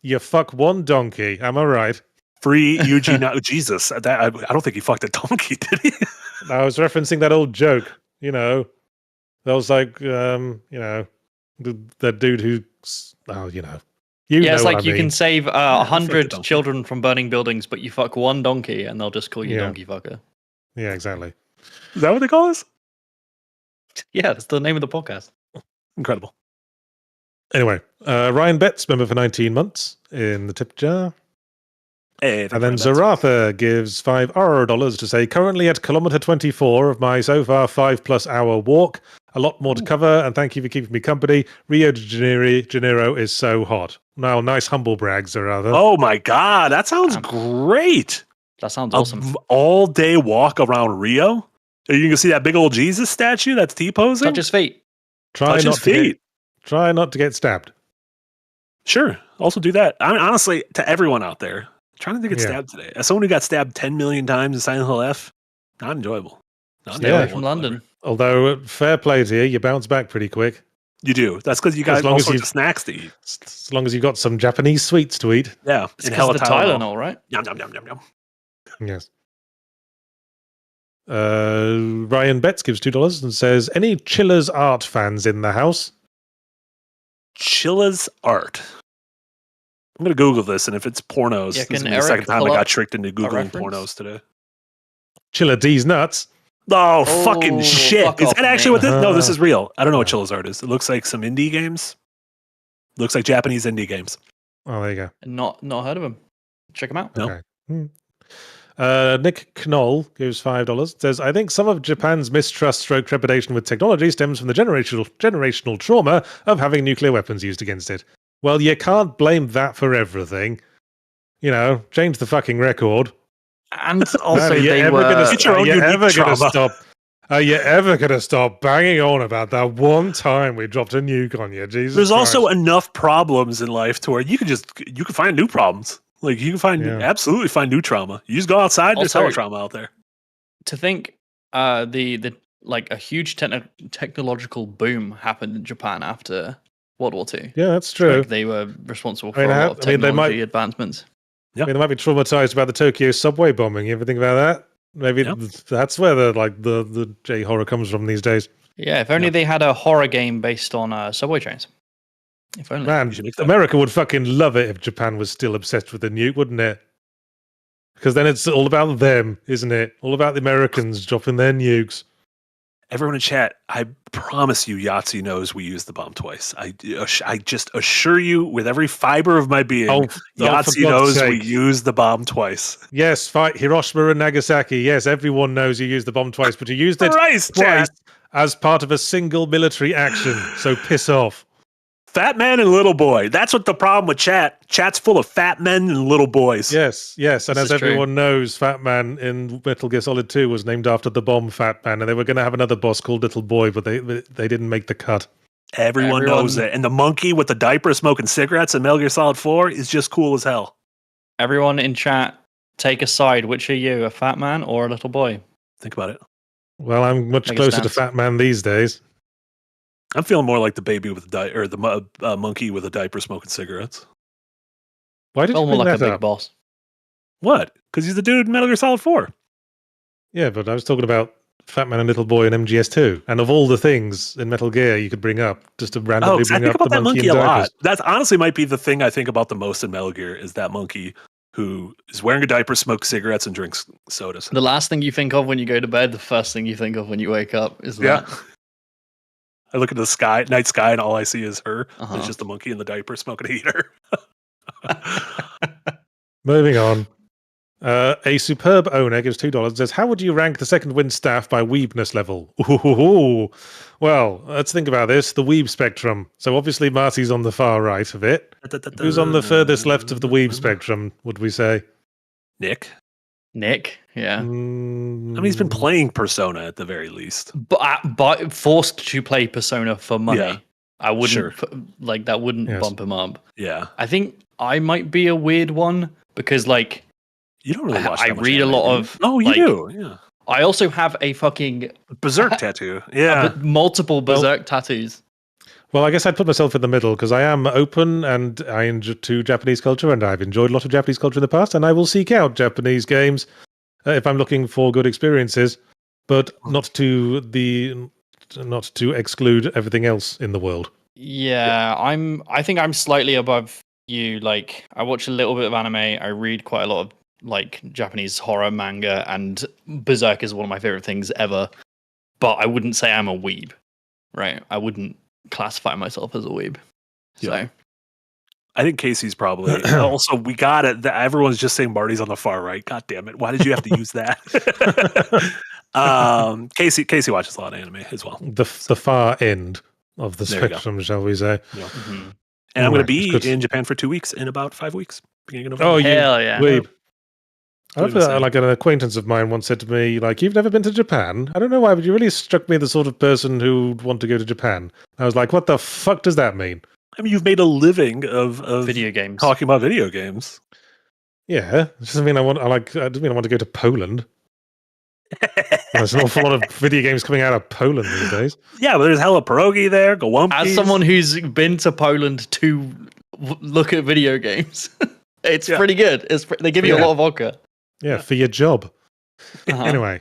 You fuck one donkey, am I right? Free Yuji Naka. Jesus, I don't think he fucked a donkey, did he? I was referencing that old joke, that was like, the dude who, it's like you can save 100 children from burning buildings, but you fuck one donkey and they'll just call you donkey fucker. Yeah, exactly. Is that what they call us? Yeah, that's the name of the podcast. Incredible. Anyway, Ryan Betts, member for 19 months in the tip jar. Hey, and then Zaratha gives $5 to say, currently at kilometer 24 of my so far 5+ hour walk. A lot more to cover, and thank you for keeping me company. Rio de Janeiro is so hot. Now, nice humble brag, Zaratha. Oh my God, that sounds great. That sounds awesome. All day walk around Rio. You can see that big old Jesus statue that's T-posing. Touch his feet. Try not to get stabbed. Sure. Also do that. I mean, honestly, to everyone out there, trying not to get stabbed today. As someone who got stabbed 10 million times in Silent Hill F, not enjoyable. Stay away from London. Although, fair play to you, you bounce back pretty quick. You do. That's because you got all sorts of snacks to eat. As long as you've got some Japanese sweets to eat. Yeah. It's because of the Tylenol, right? Yum, yum, yum, yum, yum. Yes. Ryan Betts gives $2 and says, any Chillers art fans in the house? Chillers art. I'm going to Google this, and if it's pornos, this is the second time I got tricked into Googling pornos today. Chiller D's nuts. Oh, fucking shit. Is that actually what this? No, this is real. I don't know what Chillers art is. It looks like some indie games. Looks like Japanese indie games. Oh, there you go. Not heard of them. Check them out. Okay. Nick Knoll gives $5. Says, I think some of Japan's mistrust/trepidation with technology stems from the generational trauma of having nuclear weapons used against it. Well, you can't blame that for everything. Change the fucking record. And also, Are you ever going to stop banging on about that one time we dropped a nuke on you? Jesus There's Christ. also enough problems in life to where you can find new problems. Like you can absolutely find new trauma. You just go outside, there's hella trauma out there. To think the a huge technological boom happened in Japan after World War II. Yeah, that's true. Like they were responsible for a lot of technology advancements. Yeah. I mean, they might be traumatized about the Tokyo subway bombing. You ever think about that? Maybe that's where the J horror comes from these days. Yeah, if only they had a horror game based on subway trains. If only. Man, America would fucking love it if Japan was still obsessed with the nuke, wouldn't it? Because then it's all about them, isn't it? All about the Americans dropping their nukes. Everyone in chat, I promise you Yahtzee knows we used the bomb twice. I just assure you with every fiber of my being, Yahtzee knows we used the bomb twice. Yes, fight Hiroshima and Nagasaki. Yes, everyone knows you used the bomb twice, but you used it twice as part of a single military action. So piss off. Fat man and little boy. That's what the problem with chat. Chat's full of fat men and little boys. Yes. And This as is true. everyone knows, Fat Man in Metal Gear Solid 2 was named after the bomb Fat Man, and they were going to have another boss called Little Boy, but they didn't make the cut. Everyone knows it. And the monkey with the diaper smoking cigarettes in Metal Gear Solid 4 is just cool as hell. Everyone in chat, take a side. Which are you, a fat man or a little boy? Think about it. Well, I'm much Make a closer to stance. Fat Man these days. I'm feeling more like the baby with the monkey with a diaper smoking cigarettes. Why did you More bring like a that big up? boss. What? Because he's the dude in Metal Gear Solid 4. Yeah, but I was talking about Fat Man and Little Boy in MGS2. And of all the things in Metal Gear you could bring up, just to randomly I bring think up about the that monkey monkey in a lot. diapers. That's honestly might be the thing I think about the most in Metal Gear is that monkey who is wearing a diaper, smokes cigarettes, and drinks sodas. The last thing you think of when you go to bed, the first thing you think of when you wake up is that. Yeah. I look at the sky, night sky, and all I see is her. Uh-huh. It's just a monkey in the diaper smoking a heater. Moving on. A superb owner gives $2 and says, how would you rank the second wind staff by weebness level? Ooh. Well, let's think about this. The weeb spectrum. So obviously Marty's on the far right of it. Who's on the furthest left of the weeb spectrum, would we say? Nick. Nick, yeah. I mean, he's been playing Persona at the very least. But forced to play Persona for money. Yeah. I wouldn't, Sure. that wouldn't Yes. bump him up. Yeah. I think I might be a weird one because, like, You don't really watch I that much read a anime, lot do you? of, Oh, you like- do? Yeah. I also have a fucking Berserk tattoo. Yeah. multiple Berserk tattoos. Well, I guess I'd put myself in the middle because I am open and I enjoy to Japanese culture, and I've enjoyed a lot of Japanese culture in the past, and I will seek out Japanese games if I'm looking for good experiences, but not to exclude everything else in the world. Yeah, I think I'm slightly above you. Like, I watch a little bit of anime. I read quite a lot of like Japanese horror manga, and Berserk is one of my favorite things ever. But I wouldn't say I'm a weeb, right? I wouldn't classify myself as a weeb. So Yeah. I think Casey's probably. Also, we got it. Everyone's just saying Marty's on the far right. God damn it! Why did you have to use that? Casey watches a lot of anime as well. The far end of the There you go. spectrum, shall we say? Yeah. mhm. And I'm going Right, to be that's good. in Japan for 2 weeks in about 5 weeks. Beginning of Oh, November. you Hell yeah. weeb. I What love was that. that? Like an acquaintance of mine once said to me, like, you've never been to Japan? I don't know why, but you really struck me the sort of person who'd want to go to Japan. I was like, what the fuck does that mean? I mean, you've made a living of Video games. talking about video games. Yeah, it doesn't mean I doesn't mean I want to go to Poland. There's an awful lot of video games coming out of Poland these days. Yeah, but there's hella pierogi there, Gołąbki. As someone who's been to Poland to look at video games, it's Yeah. pretty good. They give you a Yeah. lot of vodka. Yeah, for your job. Uh-huh. Anyway,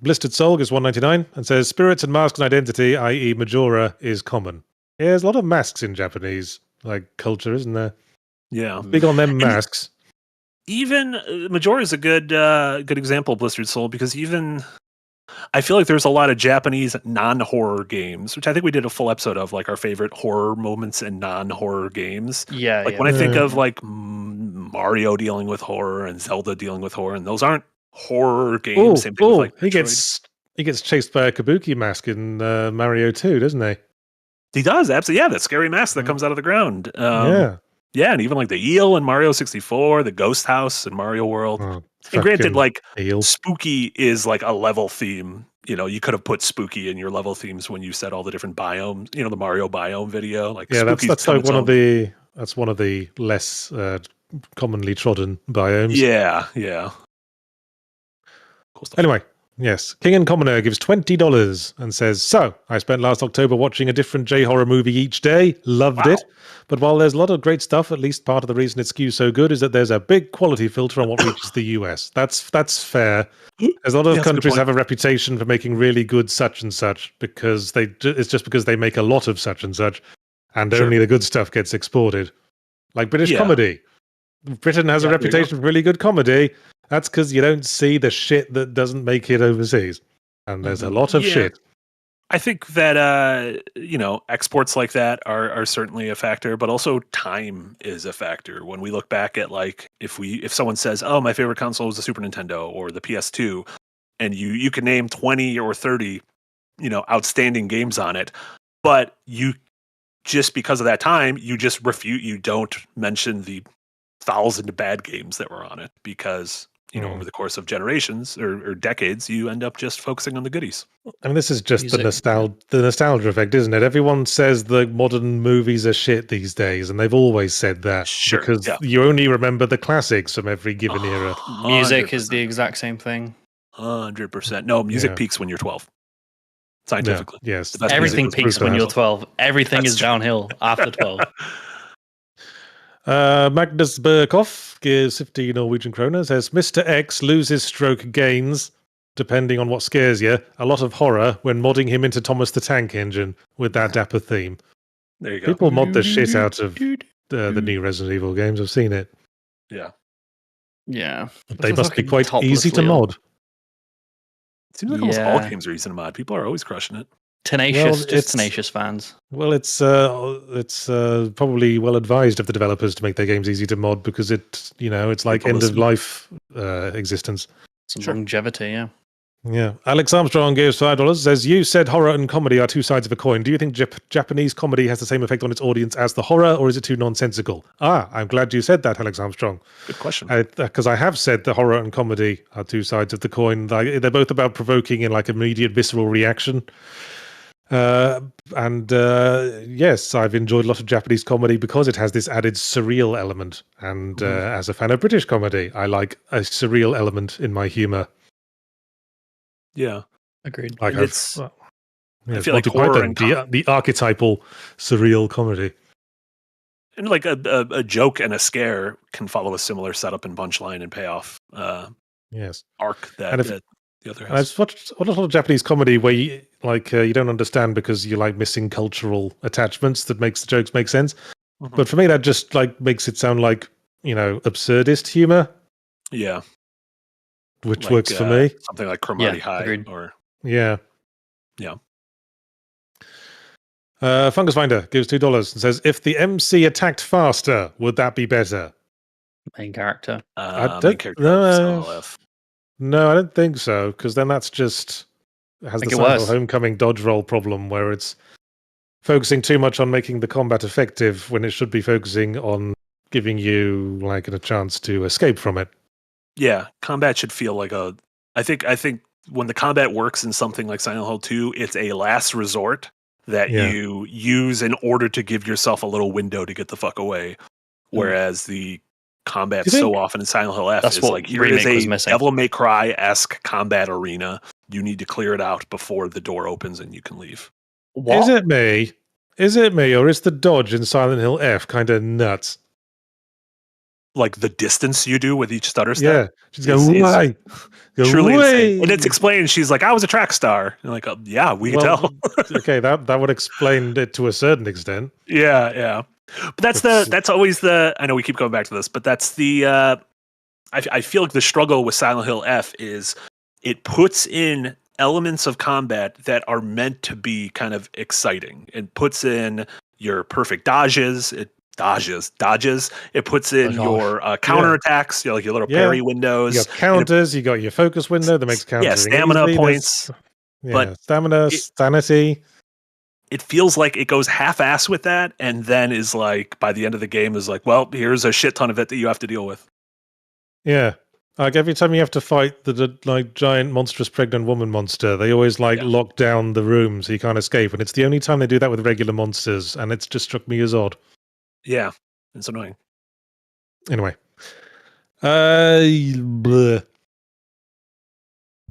Blistered Soul gives $1.99 and says spirits and masks and identity, i.e., Majora, is common. Yeah, there's a lot of masks in Japanese culture, isn't there? Yeah. Big on them masks. Even Majora is a good example of Blistered Soul because even I feel like there's a lot of Japanese non-horror games, which I think we did a full episode of, like our favorite horror moments in non-horror games. Yeah, Like yeah. when I think Yeah. of like Mario dealing with horror and Zelda dealing with horror, and those aren't horror games. Same thing with like he Metroid. gets chased by a kabuki mask in Mario 2, doesn't he? He does absolutely. Yeah, that scary mask Mm-hmm. that comes out of the ground. Yeah. Yeah, and even like the eel in Mario 64, the ghost house in Mario World. Oh, And granted, fucking like eel. spooky is like a level theme. You know, you could have put spooky in your level themes when you said all the different biomes. You know, the Mario biome video. Like Yeah, Spooky's that's on like its one own. of the less commonly trodden biomes. Yeah. Cool stuff. Anyway, yes. King and Commoner gives $20 and says, so, I spent last October watching a different J-horror movie each day. Loved Wow. it. But while there's a lot of great stuff, at least part of the reason it skews so good is that there's a big quality filter on what reaches the US. That's fair. There's a lot of Yeah, that's a good countries point. have a reputation for making really good such and such because it's just because they make a lot of such and such and Sure. only the good stuff gets exported. Like British Yeah. comedy. Britain has a Yeah, there you go. reputation for really good comedy. That's because you don't see the shit that doesn't make it overseas. And there's a lot of Yeah. shit. I think that exports like that are certainly a factor, but also time is a factor. When we look back at like if someone says, "Oh, my favorite console was the Super Nintendo or the PS2," and you can name 20 or 30, outstanding games on it. but you just because of that time, you just refute. You don't mention the 1,000 bad games that were on it because over the course of generations or decades, you end up just focusing on the goodies. I mean, this is just Music, the nostalgia effect, isn't it? Everyone says the modern movies are shit these days, and they've always said that Sure, because yeah. you only remember the classics from every given era. Music is the exact same thing. 100%. No, music Yeah. peaks when you're 12. Yeah, Scientifically. yes. The best Everything music was peaks when you're 12. Everything That's is true. downhill after 12. Magnus Burkhoff gives 50 Norwegian kroner, says Mr. X loses stroke gains, depending on what scares you, a lot of horror when modding him into Thomas the Tank Engine with that dapper theme. There you go. People mod the shit out of the new Resident Evil games. I've seen it. Yeah. Yeah. They must be Fucking quite topless easy to Leo. mod. It seems like almost all Yeah. games are easy to mod. People are always crushing it. Tenacious, Well, just it's- tenacious fans. Well, it's probably well advised of the developers to make their games easy to mod because it's like end of life existence. Some Sure. longevity, yeah. Yeah. Alex Armstrong gives $5, says, you said horror and comedy are two sides of a coin. Do you think Japanese comedy has the same effect on its audience as the horror, or is it too nonsensical? I'm glad you said that, Alex Armstrong. Good question. Because I have said the horror and comedy are two sides of the coin. They're both about provoking in like immediate visceral reaction. Yes, I've enjoyed a lot of Japanese comedy because it has this added surreal element. And as a fan of British comedy, I like a surreal element in my humor. Yeah. Agreed. Like And it's- I feel like horror and the archetypal surreal comedy. And like a joke and a scare can follow a similar setup and punchline and payoff Yes, arc that, And if- that the other and has. I've watched a lot of Japanese comedy where you don't understand because you're like missing cultural attachments that makes the jokes make sense. Mhm. But for me, that just like makes it sound like absurdist humor, Yeah. which Like, works for me. Something like Cromartie Yeah, High agreed. or Yeah. Yeah. Fungus Finder gives $2 and says, if the MC attacked faster, would that be better? Main character. I main don't character know. of Silent Hill F. No, I don't think so, because then that's just has Make the it Silent Hill worse. Homecoming dodge roll problem where it's focusing too much on making the combat effective when it should be focusing on giving you like a chance to escape from it. Yeah, combat should feel like I think when the combat works in something like Silent Hill 2, it's a last resort that Yeah. you use in order to give yourself a little window to get the fuck away. Whereas the combat Do you so think- often in Silent Hill F That's is what like, here is Remake was a missing. Devil May Cry-esque combat arena. You need to clear it out before the door opens and you can leave. What? Is it me? Or is the dodge in Silent Hill F kind of nuts? Like the distance you do with each stutter Yeah, step. she's going is way, Truly way. insane. And it's explained. She's like, I was a track star. And like, yeah, we can tell. Okay, that would explain it to a certain extent. Yeah. But that's always I know we keep going back to this, but that's I feel like the struggle with Silent Hill F is it puts in elements of combat that are meant to be kind of exciting. It puts in your perfect dodges. It puts in your counterattacks, like your little parry windows. You got counters, you got your focus window that makes countering stamina easy. points. But stamina, sanity. It feels like it goes half-ass with that, and then is like, by the end of the game, is like, well, here's a shit ton of it that you have to deal with. Yeah. Like every time you have to fight the like giant monstrous pregnant woman monster, they always lock down the room so you can't escape. And it's the only time they do that with regular monsters, and it's just struck me as odd. Yeah, it's annoying. Anyway. Bleh.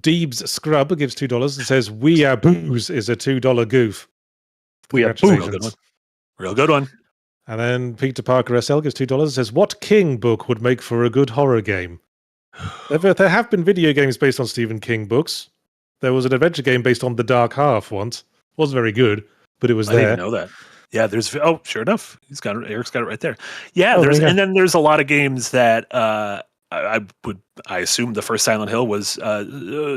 Deeb's Scrub gives $2 and says, We Are Booze is a $2 goof. We Are Congratulations. Real good one. And then Peter Parker SL gives $2 and says, What King book would make for a good horror game? There have been video games based on Stephen King books. There was an adventure game based on The Dark Half once. Wasn't very good, but it was I there. didn't even know that. Yeah, sure enough. Eric's got it right there. Yeah, Oh, there you go. and then there's a lot of games that I assume the first Silent Hill was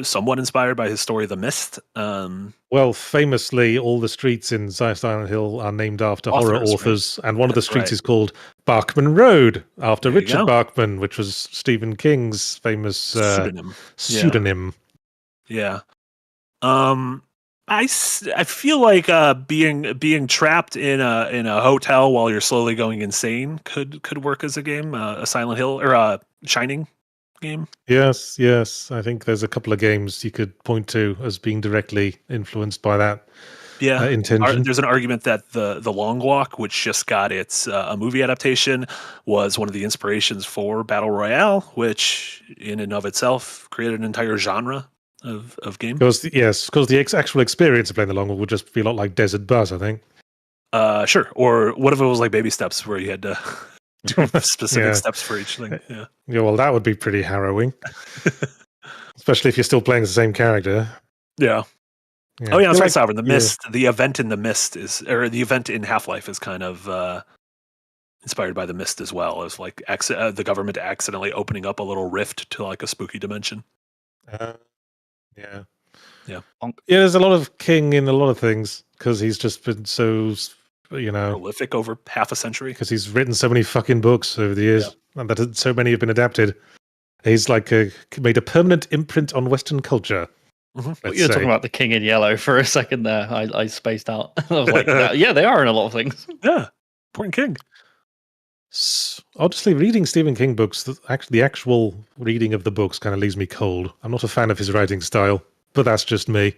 somewhat inspired by his story, The Mist. Well, famously, all the streets in Silent Hill are named after horror Authors, right? authors, and one of the That's streets right. is called Barkman Road, after There you Richard go. Barkman, which was Stephen King's famous Pseudonym. pseudonym. Yeah. I feel like being trapped in a hotel while you're slowly going insane could work as a game, a Silent Hill or a Shining game. Yes, yes. I think there's a couple of games you could point to as being directly influenced by that Yeah, intention. there's an argument that the Long Walk, which just got its a movie adaptation, was one of the inspirations for Battle Royale, which in and of itself created an entire genre of game. Because the actual experience of playing the long walk would just be a lot like Desert Bus, I think. Sure. Or what if it was like Baby Steps, where you had to do specific Yeah. steps for each thing? Yeah. Yeah, well, that would be pretty harrowing, especially if you're still playing the same character. Yeah. Yeah. Oh yeah, that's You're right, Sovereign. The yeah. Mist, the event in the Mist the event in Half-Life is kind of inspired by the Mist as well. It's like the government accidentally opening up a little rift to like a spooky dimension. Yeah. Yeah. Yeah, there's a lot of King in a lot of things because he's just been so, Prolific over half a century. because he's written so many fucking books over the years, and that so many have been adapted. He's like made a permanent imprint on Western culture. Mm-hmm. You were talking about the King in Yellow for a second there. I spaced out. I was like, yeah, they are in a lot of things. Yeah. Important King. Honestly, reading Stephen King books, the actual reading of the books kind of leaves me cold. I'm not a fan of his writing style, but that's just me.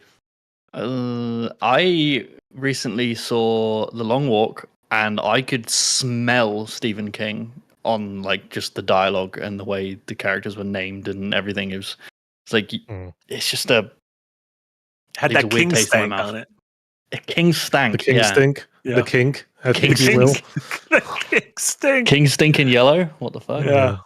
I recently saw The Long Walk, and I could smell Stephen King on like just the dialogue and the way the characters were named and everything. It's like it's just had leaves that a weird King taste in my stank mouth. on it. A King stank. The King yeah. stink, Yeah. the kink, I King think you will. the King stink. King stink in yellow. What the fuck? Yeah.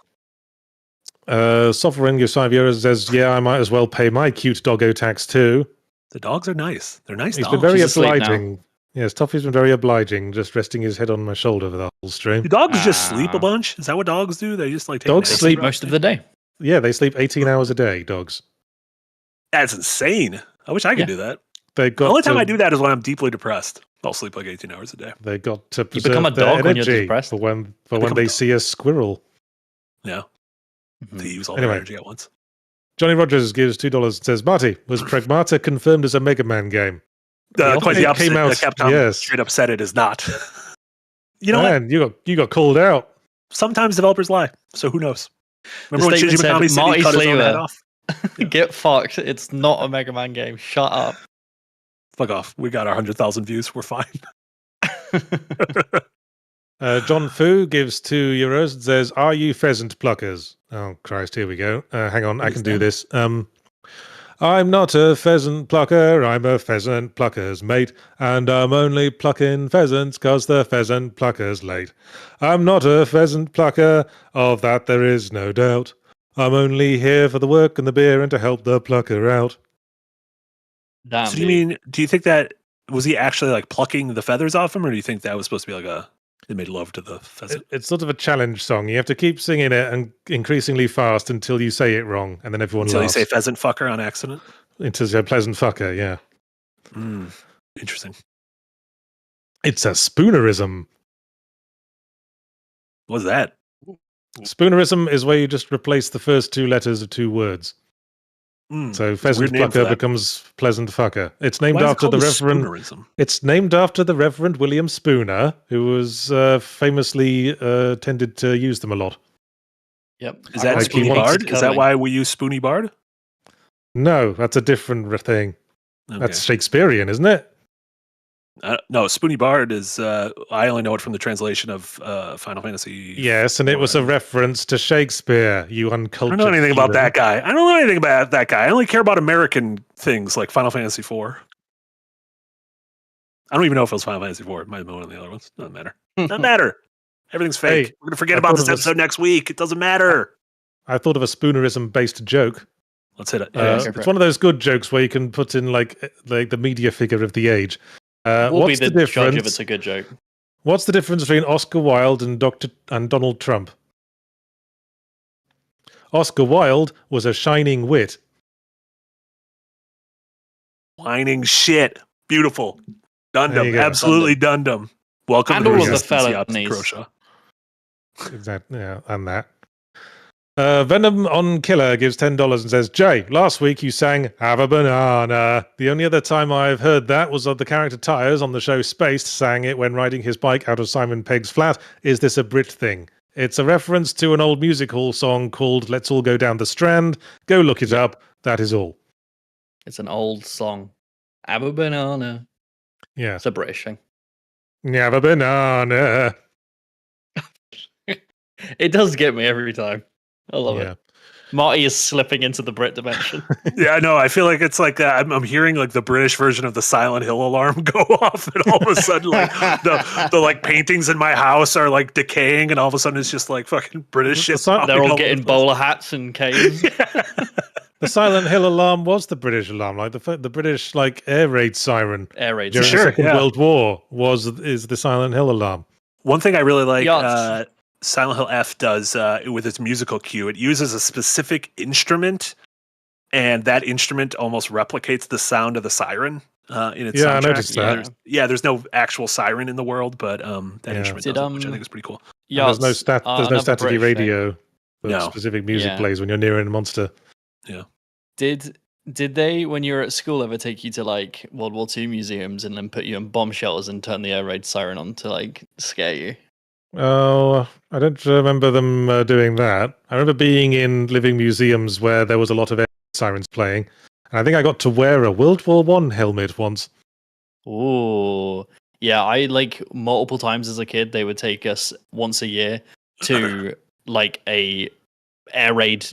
Sovereign gives €5 says, "Yeah, I might as well pay my cute doggo tax too." The dogs are nice. They're nice He's dogs. been very She's asleep now. obliging. Yes, Toffee's been very obliging, just resting his head on my shoulder for the whole stream. Do dogs just sleep a Ah. bunch? Is that what dogs do? They just like take Dogs naps sleep throughout Most of day? the day. Yeah, they sleep 18 hours a day. Dogs. That's insane. I wish I could Yeah. do that. They The got. only time to, I do that is when I'm deeply depressed. I'll sleep like 18 hours a day. They got to You become preserve a their dog when you're energy depressed? for when become a they dog. see a squirrel. Yeah. Mhm. To use all Anyway. their energy at once. Johnny Rogers gives $2 and says, "Marty, was Pragmata confirmed as a Mega Man game?" Quite the It opposite. came out- Capcom yes. straight up said it is not. You know what? Man, you got called out. Sometimes developers lie. So who knows? Remember when statement Shinji said, Mikami said "Marty he cut his own Sleever." head off? Get fucked. It's not a Mega Man game. Shut up. Fuck off. We got our 100,000 views. We're fine. John Fu gives €2 and says, "Are you pheasant pluckers?" Oh Christ, here we go. Hang on, I is can do that? this. I'm not a pheasant plucker, I'm a pheasant plucker's mate, and I'm only plucking pheasants 'cause the pheasant plucker's late. I'm not a pheasant plucker, of that there is no doubt. I'm only here for the work and the beer and to help the plucker out. Damn. So do you think that, was he actually like plucking the feathers off him, or do you think that was supposed to be like they made love to the pheasant? It's sort of a challenge song. You have to keep singing it and increasingly fast until you say it wrong, and then everyone Until you laughs. say pheasant fucker on accident? Until you're a pleasant fucker, yeah. Interesting. It's a Spoonerism. What's that? Spoonerism is where you just replace the first two letters of two words. So pheasant weird name for plucker that. becomes pleasant fucker. It's named Why is it after the called a Reverend. Spoonerism? It's named after the Reverend William Spooner, who was famously tended to use them a lot. Yep. Is that Like he Spoonie wants- Bard? Is that Cuddling. why we use Spoonie Bard? No, that's a different thing. Okay. That's Shakespearean, isn't it? No, Spoonie Bard is. I only know it from the translation of Final Fantasy. Yes, and it was a reference to Shakespeare. You I uncultured. don't know anything about heathen. that guy. I don't know anything about that guy. I only care about American things like Final Fantasy IV. I don't even know if it was Final Fantasy IV. It might have been one of the other ones. Doesn't matter. Doesn't matter. Everything's fake. Hey, We're gonna forget I about thought this it was- episode next week. It doesn't matter. I thought of a Spoonerism-based joke. Let's hit it. Yeah, go for It's it. one of those good jokes where you can put in like the media figure of the age. We'll be What's the the judge if difference? it's a good joke. What's the difference between Oscar Wilde and Donald Trump? Oscar Wilde was a shining wit. Whining shit. Beautiful. There you Dundum. go. Absolutely Dundum. Welcome And to all of the Resistance, Yahtzee felonies. Croshaw. Exactly. Yeah, and that. Venom on Killer gives $10 and says, Jay, last week you sang Have a Banana. The only other time I've heard that was of the character Tyres on the show Spaced sang it when riding his bike out of Simon Pegg's flat. Is this a Brit thing? It's a reference to an old music hall song called Let's All Go Down the Strand. Go look it up. That is all. It's an old song. Have a banana. Yeah. It's a British thing. Have a banana. It does get me every time. I love Yeah. it. Marty is slipping into the Brit dimension. Yeah, I know. I feel like it's like I'm hearing like the British version of the Silent Hill alarm go off, and all of a sudden, like the like paintings in my house are like decaying, and all of a sudden it's just like fucking British shit. They're all getting bowler hats and canes. The Silent Hill alarm was the British alarm, like the British like air raid siren Air raid. during the Second World War is the Silent Hill alarm. One thing I really like Silent Hill F does with its musical cue, it uses a specific instrument, and that instrument almost replicates the sound of the siren in its soundtrack. I noticed that. There's no actual siren in the world, but that instrument does it, which I think is pretty cool. Yeah, there's no statutory radio, but specific music plays when you're near a monster. Yeah. Did they, when you were at school, ever take you to like World War II museums and then put you in bomb shelters and turn the air raid siren on to like scare you? Oh, I don't remember them doing that. I remember being in living museums where there was a lot of air sirens playing, and I think I got to wear a World War I helmet once. Oh, yeah. I like multiple times as a kid. They would take us once a year to like a air raid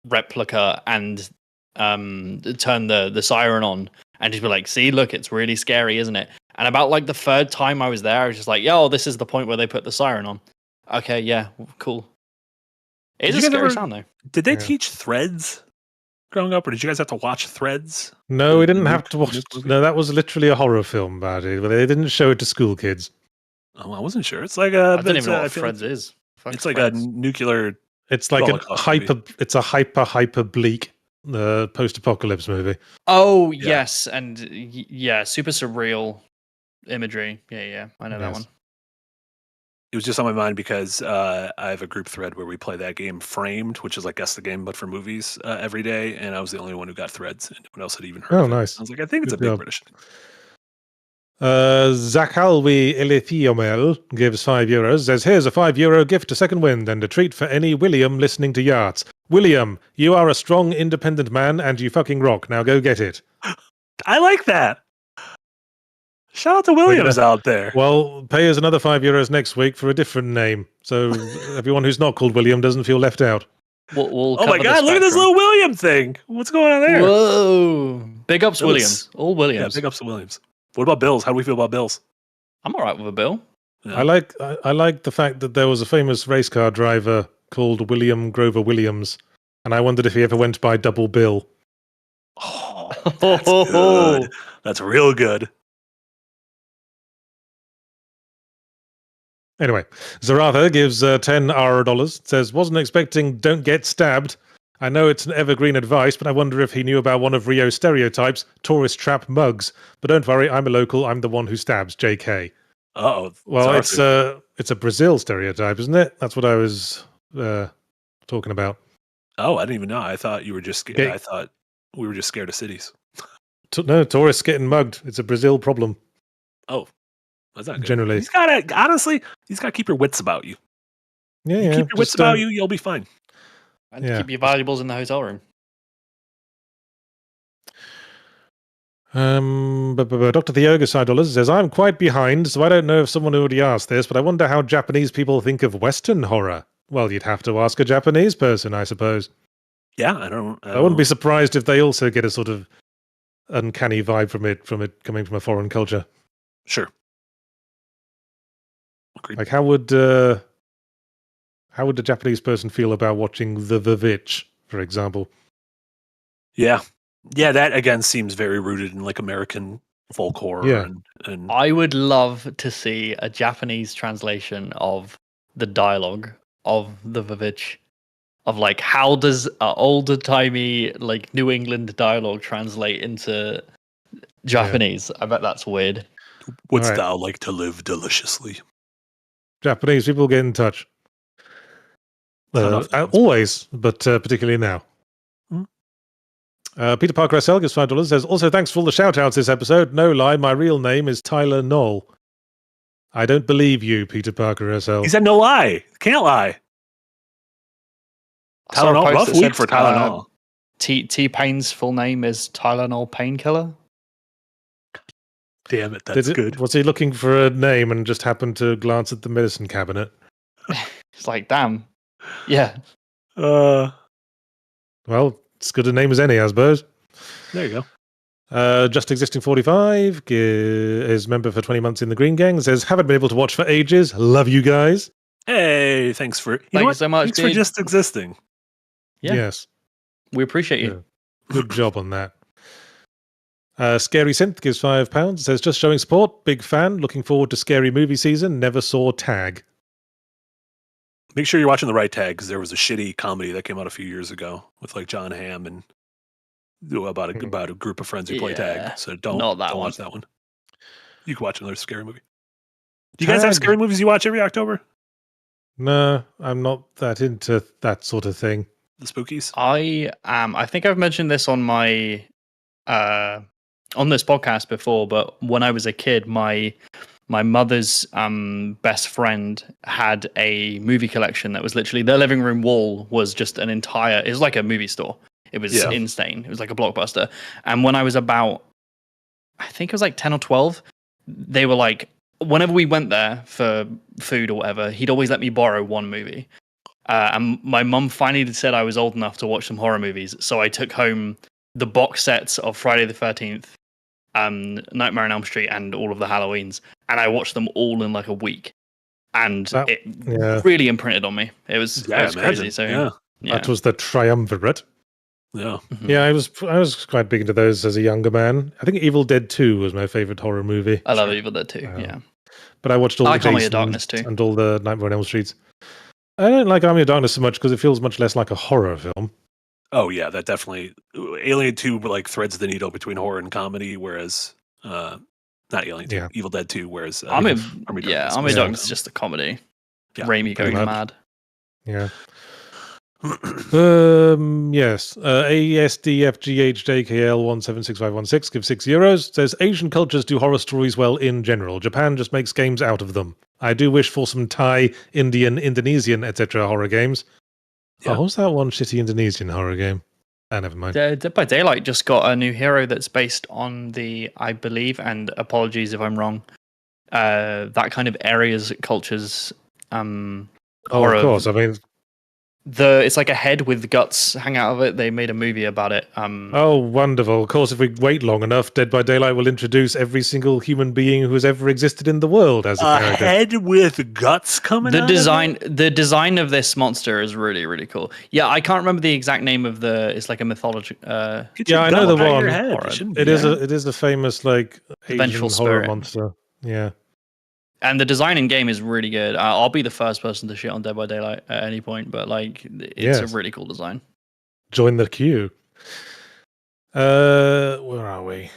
replica and turn the siren on and just be like, see, look, it's really scary, isn't it? And about like the third time I was there, I was just like, yo, this is the point where they put the siren on. Okay, yeah, cool. It is a scary sound though. Did they teach Threads growing up, or did you guys have to watch Threads? No, we didn't have to watch. No, that was literally a horror film, Marty. But they didn't show it to school kids. Oh, I wasn't sure. It's like I don't even know what Threads is. It's like a nuclear. It's like It's a hyper bleak post-apocalypse movie. Oh yes, and super surreal imagery. Yeah, I know that one. It was just on my mind because I have a group thread where we play that game Framed, which is like Guess the Game but for movies every day, and I was the only one who got Threads, and no one else had even heard of it. Nice. I was like, I think it's a big British thing. Zakalwi Elithiomel gives €5, says, here's a €5 gift to Second Wind and a treat for any William listening to Yachts. William, you are a strong, independent man and you fucking rock. Now go get it. I like that. Shout out to Williams out there. Well, pay us another €5 next week for a different name, so everyone who's not called William doesn't feel left out. We'll oh my God, look at this little William thing. What's going on there? Whoa. Big ups Williams. All Williams. Yeah, big ups to Williams. What about Bills? How do we feel about Bills? I'm all right with a bill. Yeah. I like the fact that there was a famous race car driver called William Grover Williams, and I wondered if he ever went by Double Bill. Oh, that's good. That's real good. Anyway, Zaratha gives $10, says, wasn't expecting don't get stabbed. I know it's an evergreen advice, but I wonder if he knew about one of Rio's stereotypes, tourist trap mugs. But don't worry, I'm a local, I'm the one who stabs, JK. Uh-oh. Well, it's a Brazil stereotype, isn't it? That's what I was talking about. Oh, I didn't even know. I thought you were just scared. I thought we were just scared of cities. No, tourists getting mugged. It's a Brazil problem. Oh. That's not good. Generally. He's gotta keep your wits about you. Yeah, keep your wits about you, you'll be fine. And keep your valuables in the hotel room. Dr. Theoga $5 says, I'm quite behind, so I don't know if someone already asked this, but I wonder how Japanese people think of Western horror. Well, you'd have to ask a Japanese person, I suppose. Yeah, I wouldn't be surprised if they also get a sort of uncanny vibe from it coming from a foreign culture. Sure. Agreed. Like, how would a Japanese person feel about watching The Witch, for example? Yeah, that again seems very rooted in like American folk horror. Yeah. And I would love to see a Japanese translation of the dialogue of The Witch, of like how does older timey like New England dialogue translate into Japanese? I bet that's weird. Wouldst thou like to live deliciously? Japanese people, get in touch. Always, but particularly now. Peter Parker SL gives $5. Says, also thanks for all the shout-outs this episode. No lie, my real name is Tyler Knoll. I don't believe you, Peter Parker SL. He said no lie. Can't lie. Tylenol, rough week for Tylenol. T-Pain's full name is Tylenol Painkiller. Damn it, that's good. Was he looking for a name and just happened to glance at the medicine cabinet? It's like, damn. Yeah. Well, it's good a name as any, I suppose. There you go. Just Existing 45 is member for 20 months in the Green Gang. Says, haven't been able to watch for ages. Love you guys. Hey, thanks for Thank you so much. Thanks for just existing. Yeah. Yes. We appreciate you. Yeah. Good job on that. Scary Synth gives £5. Says, just showing support. Big fan. Looking forward to scary movie season. Never saw Tag. Make sure you're watching the right Tag, because there was a shitty comedy that came out a few years ago with like John Hamm and about a group of friends who play Tag. So don't watch that one. You can watch another scary movie. Do you guys have scary movies you watch every October? No, I'm not that into that sort of thing. The spookies? I am. I think I've mentioned this on my on this podcast before, but when I was a kid, my mother's best friend had a movie collection that was literally their living room wall was just it was like a movie store. It was insane. It was like a blockbuster. And when I was about, I think it was like 10 or 12, they were like, whenever we went there for food or whatever, he'd always let me borrow one movie. And my mum finally said I was old enough to watch some horror movies. So I took home the box sets of Friday the 13th, Nightmare on Elm Street, and all of the Halloweens. And I watched them all in like a week. And it really imprinted on me. It was crazy. So that was the triumvirate. Yeah. Mm-hmm. Yeah, I was quite big into those as a younger man. I think Evil Dead 2 was my favorite horror movie. I love Evil Dead 2, yeah. But I watched all the Army of Darkness too. And all the Nightmare on Elm Streets. I don't like Army of Darkness so much because it feels much less like a horror film. Oh yeah, that definitely. Alien 2 like threads the needle between horror and comedy, whereas not Alien 2, Evil Dead 2, whereas Army of Darkness is just a comedy. Yeah, Raimi going mad. Yeah. Yes. ASDFGHJKL176516 gives €6. Says Asian cultures do horror stories well in general. Japan just makes games out of them. I do wish for some Thai, Indian, Indonesian, etc. horror games. Yeah. Oh, what's that one shitty Indonesian horror game? Never mind. Dead by Daylight just got a new hero that's based on the, I believe, and apologies if I'm wrong, that kind of areas, cultures. Of course. I mean, it's like a head with guts hang out of it. They made a movie about it. Oh, wonderful. Of course, if we wait long enough, Dead by Daylight will introduce every single human being who has ever existed in the world as a character. Head with guts coming out The design of this monster is really, really cool. Yeah, I can't remember the exact name of it's like a mythology. I know the one. It is a famous like Asian horror monster. Yeah. And the design in game is really good. I'll be the first person to shit on Dead by Daylight at any point, but like it's a really cool design. Join the queue. Where are we?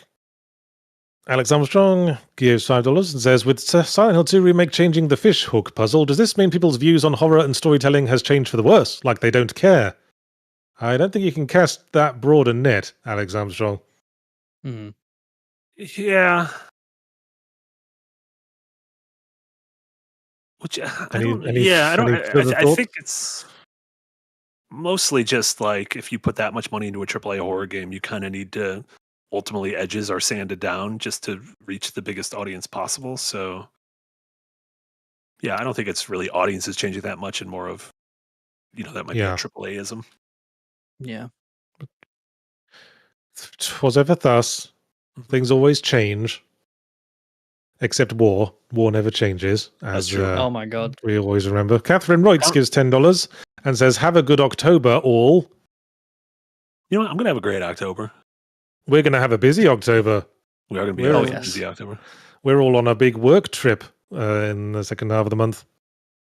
Alex Armstrong gives $5 and says, with Silent Hill 2 remake changing the fish hook puzzle, does this mean people's views on horror and storytelling has changed for the worse? Like they don't care? I don't think you can cast that broad a net, Alex Armstrong. Yeah. Which I think it's mostly just like if you put that much money into a AAA horror game, you kind of need to ultimately edges are sanded down just to reach the biggest audience possible. So, yeah, I don't think it's really audiences changing that much, and more of, that might be a AAA-ism. Yeah. Twas ever thus. Things always change. Except war. War never changes. That's true. Oh my God. We always remember. Catherine Reutz gives $10 and says, have a good October, all. You know what? I'm going to have a great October. We're going to have a busy October. We are going to be a busy October. We're all on a big work trip in the second half of the month.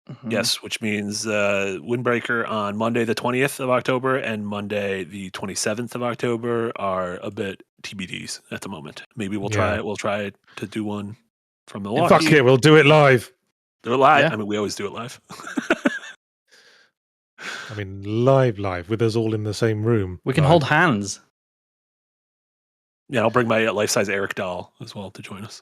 Mm-hmm. Yes, which means Windbreaker on Monday the 20th of October and Monday the 27th of October are a bit TBDs at the moment. Maybe we'll try it. We'll try to do one from Milwaukee. Fuck it, we'll do it live. Do it live. Yeah. I mean, we always do it live. I mean, live, with us all in the same room. We can live. hold hands. Yeah, I'll bring my life-size Eric doll as well to join us.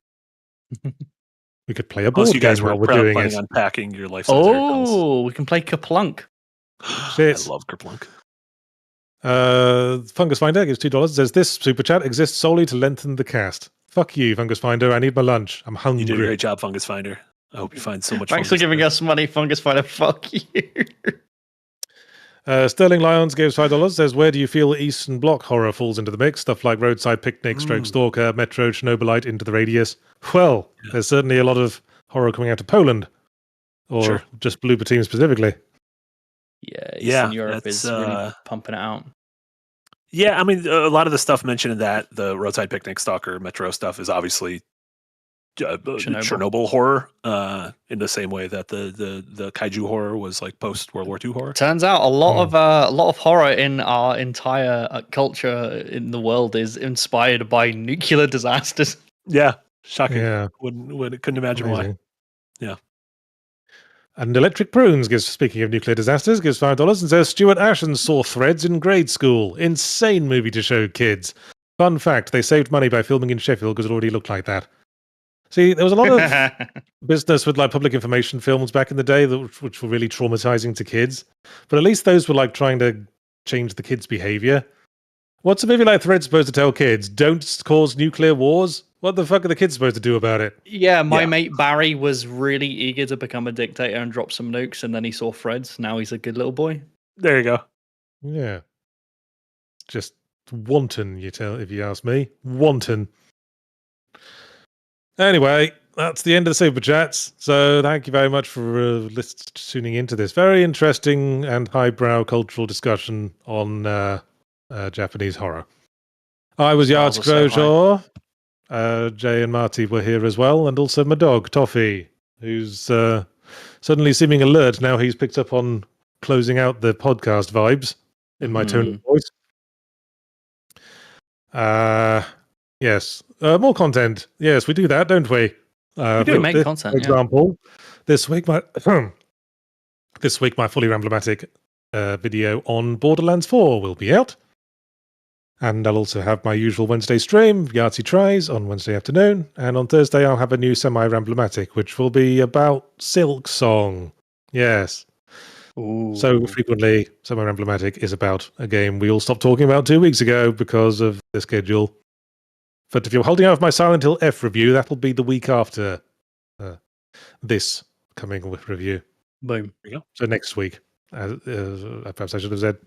We could play a Unless board you guys game were while we're doing planning it. on packing your life-size Eric dolls. Oh, we can play Kaplunk. Shit. I love Kerplunk. Fungus Finder gives $2. Says this super chat exists solely to lengthen the cast. Fuck you, Fungus Finder. I need my lunch. I'm hungry. You did a great job, Fungus Finder. I hope you find so much. Thanks for giving us money, Fungus Finder. Fuck you. Sterling Lyons gives $5. Says, where do you feel Eastern Bloc horror falls into the mix? Stuff like Roadside Picnic, Stroke Stalker, Metro, Chernobylite, Into the Radius. Well, there's certainly a lot of horror coming out of Poland, or just Blooper Team specifically. Yeah, Eastern Europe is really pumping it out. Yeah, I mean, a lot of the stuff mentioned in that, the Roadside Picnic, Stalker, Metro stuff is obviously Chernobyl horror, in the same way that the kaiju horror was like post World War II horror. Turns out a lot of horror in our entire culture in the world is inspired by nuclear disasters. Yeah, shocking. Yeah, couldn't imagine why. Yeah. And Electric Prunes gives, speaking of nuclear disasters, gives $5 and says Stuart Ashen saw Threads in grade school. Insane movie to show kids. Fun fact: they saved money by filming in Sheffield because it already looked like that. See, there was a lot of business with like public information films back in the day, which were really traumatizing to kids. But at least those were like trying to change the kids' behavior. What's a movie like Thread supposed to tell kids? Don't cause nuclear wars? What the fuck are the kids supposed to do about it? Yeah, my mate Barry was really eager to become a dictator and drop some nukes, and then he saw Threads. Now he's a good little boy. There you go. Yeah. Just wanton, if you ask me. Wanton. Anyway, that's the end of the Super Chats. So thank you very much for tuning into this very interesting and highbrow cultural discussion on Japanese horror. I was Yahtzee Croshaw. Jay and Marty were here as well, and also my dog, Toffee, who's suddenly seeming alert now he's picked up on closing out the podcast vibes in my tone of voice. Yes. More content. Yes, we do that, don't we? We do make content, for example, this week my fully Ramblematic video on Borderlands 4 will be out. And I'll also have my usual Wednesday stream, Yahtzee Tries, on Wednesday afternoon. And on Thursday, I'll have a new semi-Ramblematic, which will be about Silk Song. Yes. Ooh. So frequently, semi-Ramblematic is about a game we all stopped talking about 2 weeks ago because of the schedule. But if you're holding out for my Silent Hill F review, that'll be the week after this coming review. Boom. There you go. So next week, perhaps I should have said.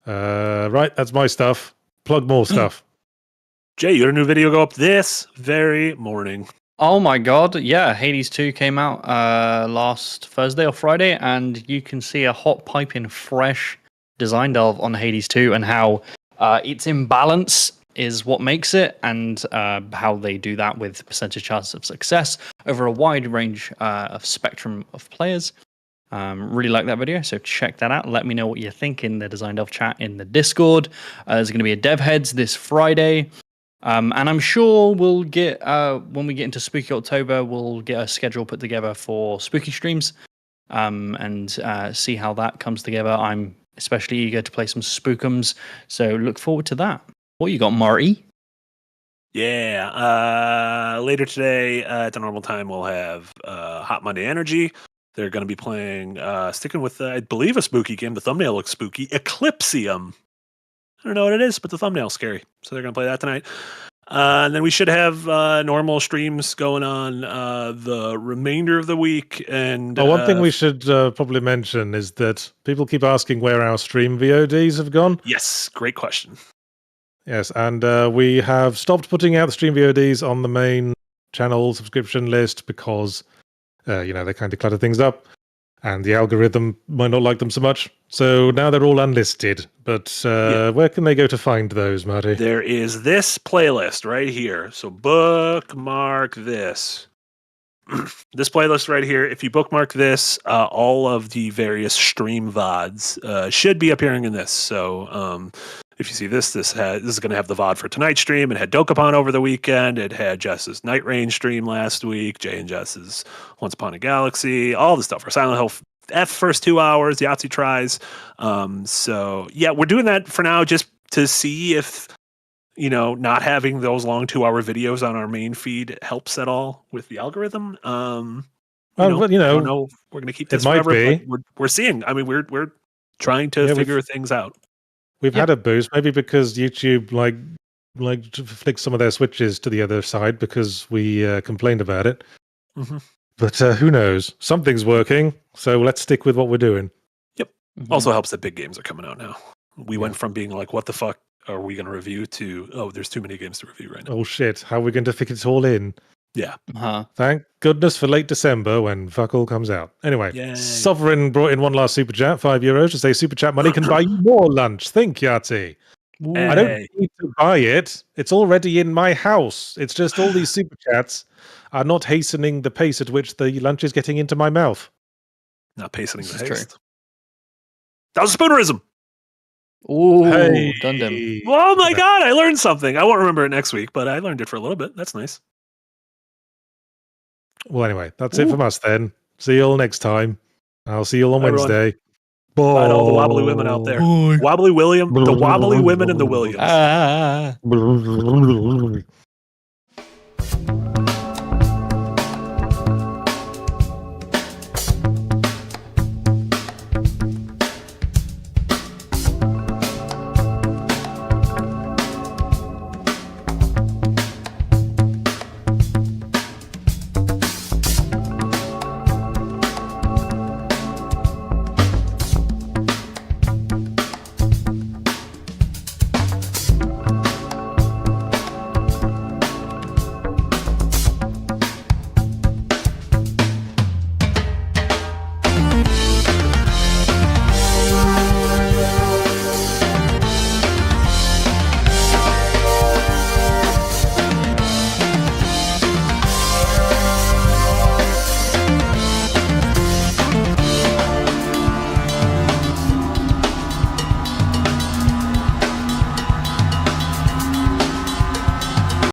Right, that's my stuff. Plug more stuff. Jay, you had a new video go up this very morning. Oh my god, yeah, Hades 2 came out last Thursday or Friday, and you can see a hot piping fresh design delve on Hades 2 and how its imbalance is what makes it, and how they do that with percentage chance of success over a wide range of spectrum of players. Really like that video, so check that out. Let me know what you think in the Design Delve chat in the Discord. There's going to be a Dev Heads this Friday. And I'm sure we'll get, when we get into Spooky October, we'll get a schedule put together for spooky streams and see how that comes together. I'm especially eager to play some Spookums, so look forward to that. What you got, Marty? Yeah, later today at the normal time, we'll have Hot Monday Energy. They're going to be playing, sticking with, I believe, a spooky game. The thumbnail looks spooky. Eclipsium. I don't know what it is, but the thumbnail's scary. So they're going to play that tonight. And then we should have normal streams going on the remainder of the week. And one thing we should probably mention is that people keep asking where our stream VODs have gone. Yes, great question. Yes, and we have stopped putting out the stream VODs on the main channel subscription list because, they kind of clutter things up. And the algorithm might not like them so much. So now they're all unlisted. But where can they go to find those, Marty? There is this playlist right here. So bookmark this. This playlist right here. If you bookmark this, all of the various stream VODs should be appearing in this. So if you see this is going to have the VOD for tonight's stream. It had Dokapon over the weekend. It had Jess's Night Range stream last week. Jay and Jess's Once Upon a Galaxy. All the stuff for Silent Hill first 2 hours, Yahtzee tries. So yeah, we're doing that for now just to see if, not having those long 2-hour videos on our main feed helps at all with the algorithm. I don't know if we're going to keep this forever, but we're seeing. I mean, we're trying to figure things out. We've had a boost, maybe because YouTube like flicked some of their switches to the other side because we complained about it. Mm-hmm. But who knows? Something's working, so let's stick with what we're doing. Yep. Mm-hmm. Also helps that big games are coming out now. We went from being like, what the fuck are we going to review to, oh, there's too many games to review right now. Oh shit, how are we going to fit it all in? Yeah. Thank goodness for late December when fuck all comes out. Anyway, Yay. Sovereign brought in one last super chat, €5, to say super chat money can buy you more lunch. Think, Yahtzee. Hey. I don't need to buy it. It's already in my house. It's just all these super chats are not hastening the pace at which the lunch is getting into my mouth. Not hastening the haste. That was a Spoonerism. Ooh, Dundam. Oh my god, I learned something. I won't remember it next week, but I learned it for a little bit. That's nice. Well, anyway, that's it from us then. See you all next time. I'll see you all on Wednesday. Bye to all the wobbly women out there. Wobbly William, the wobbly women and the Williams.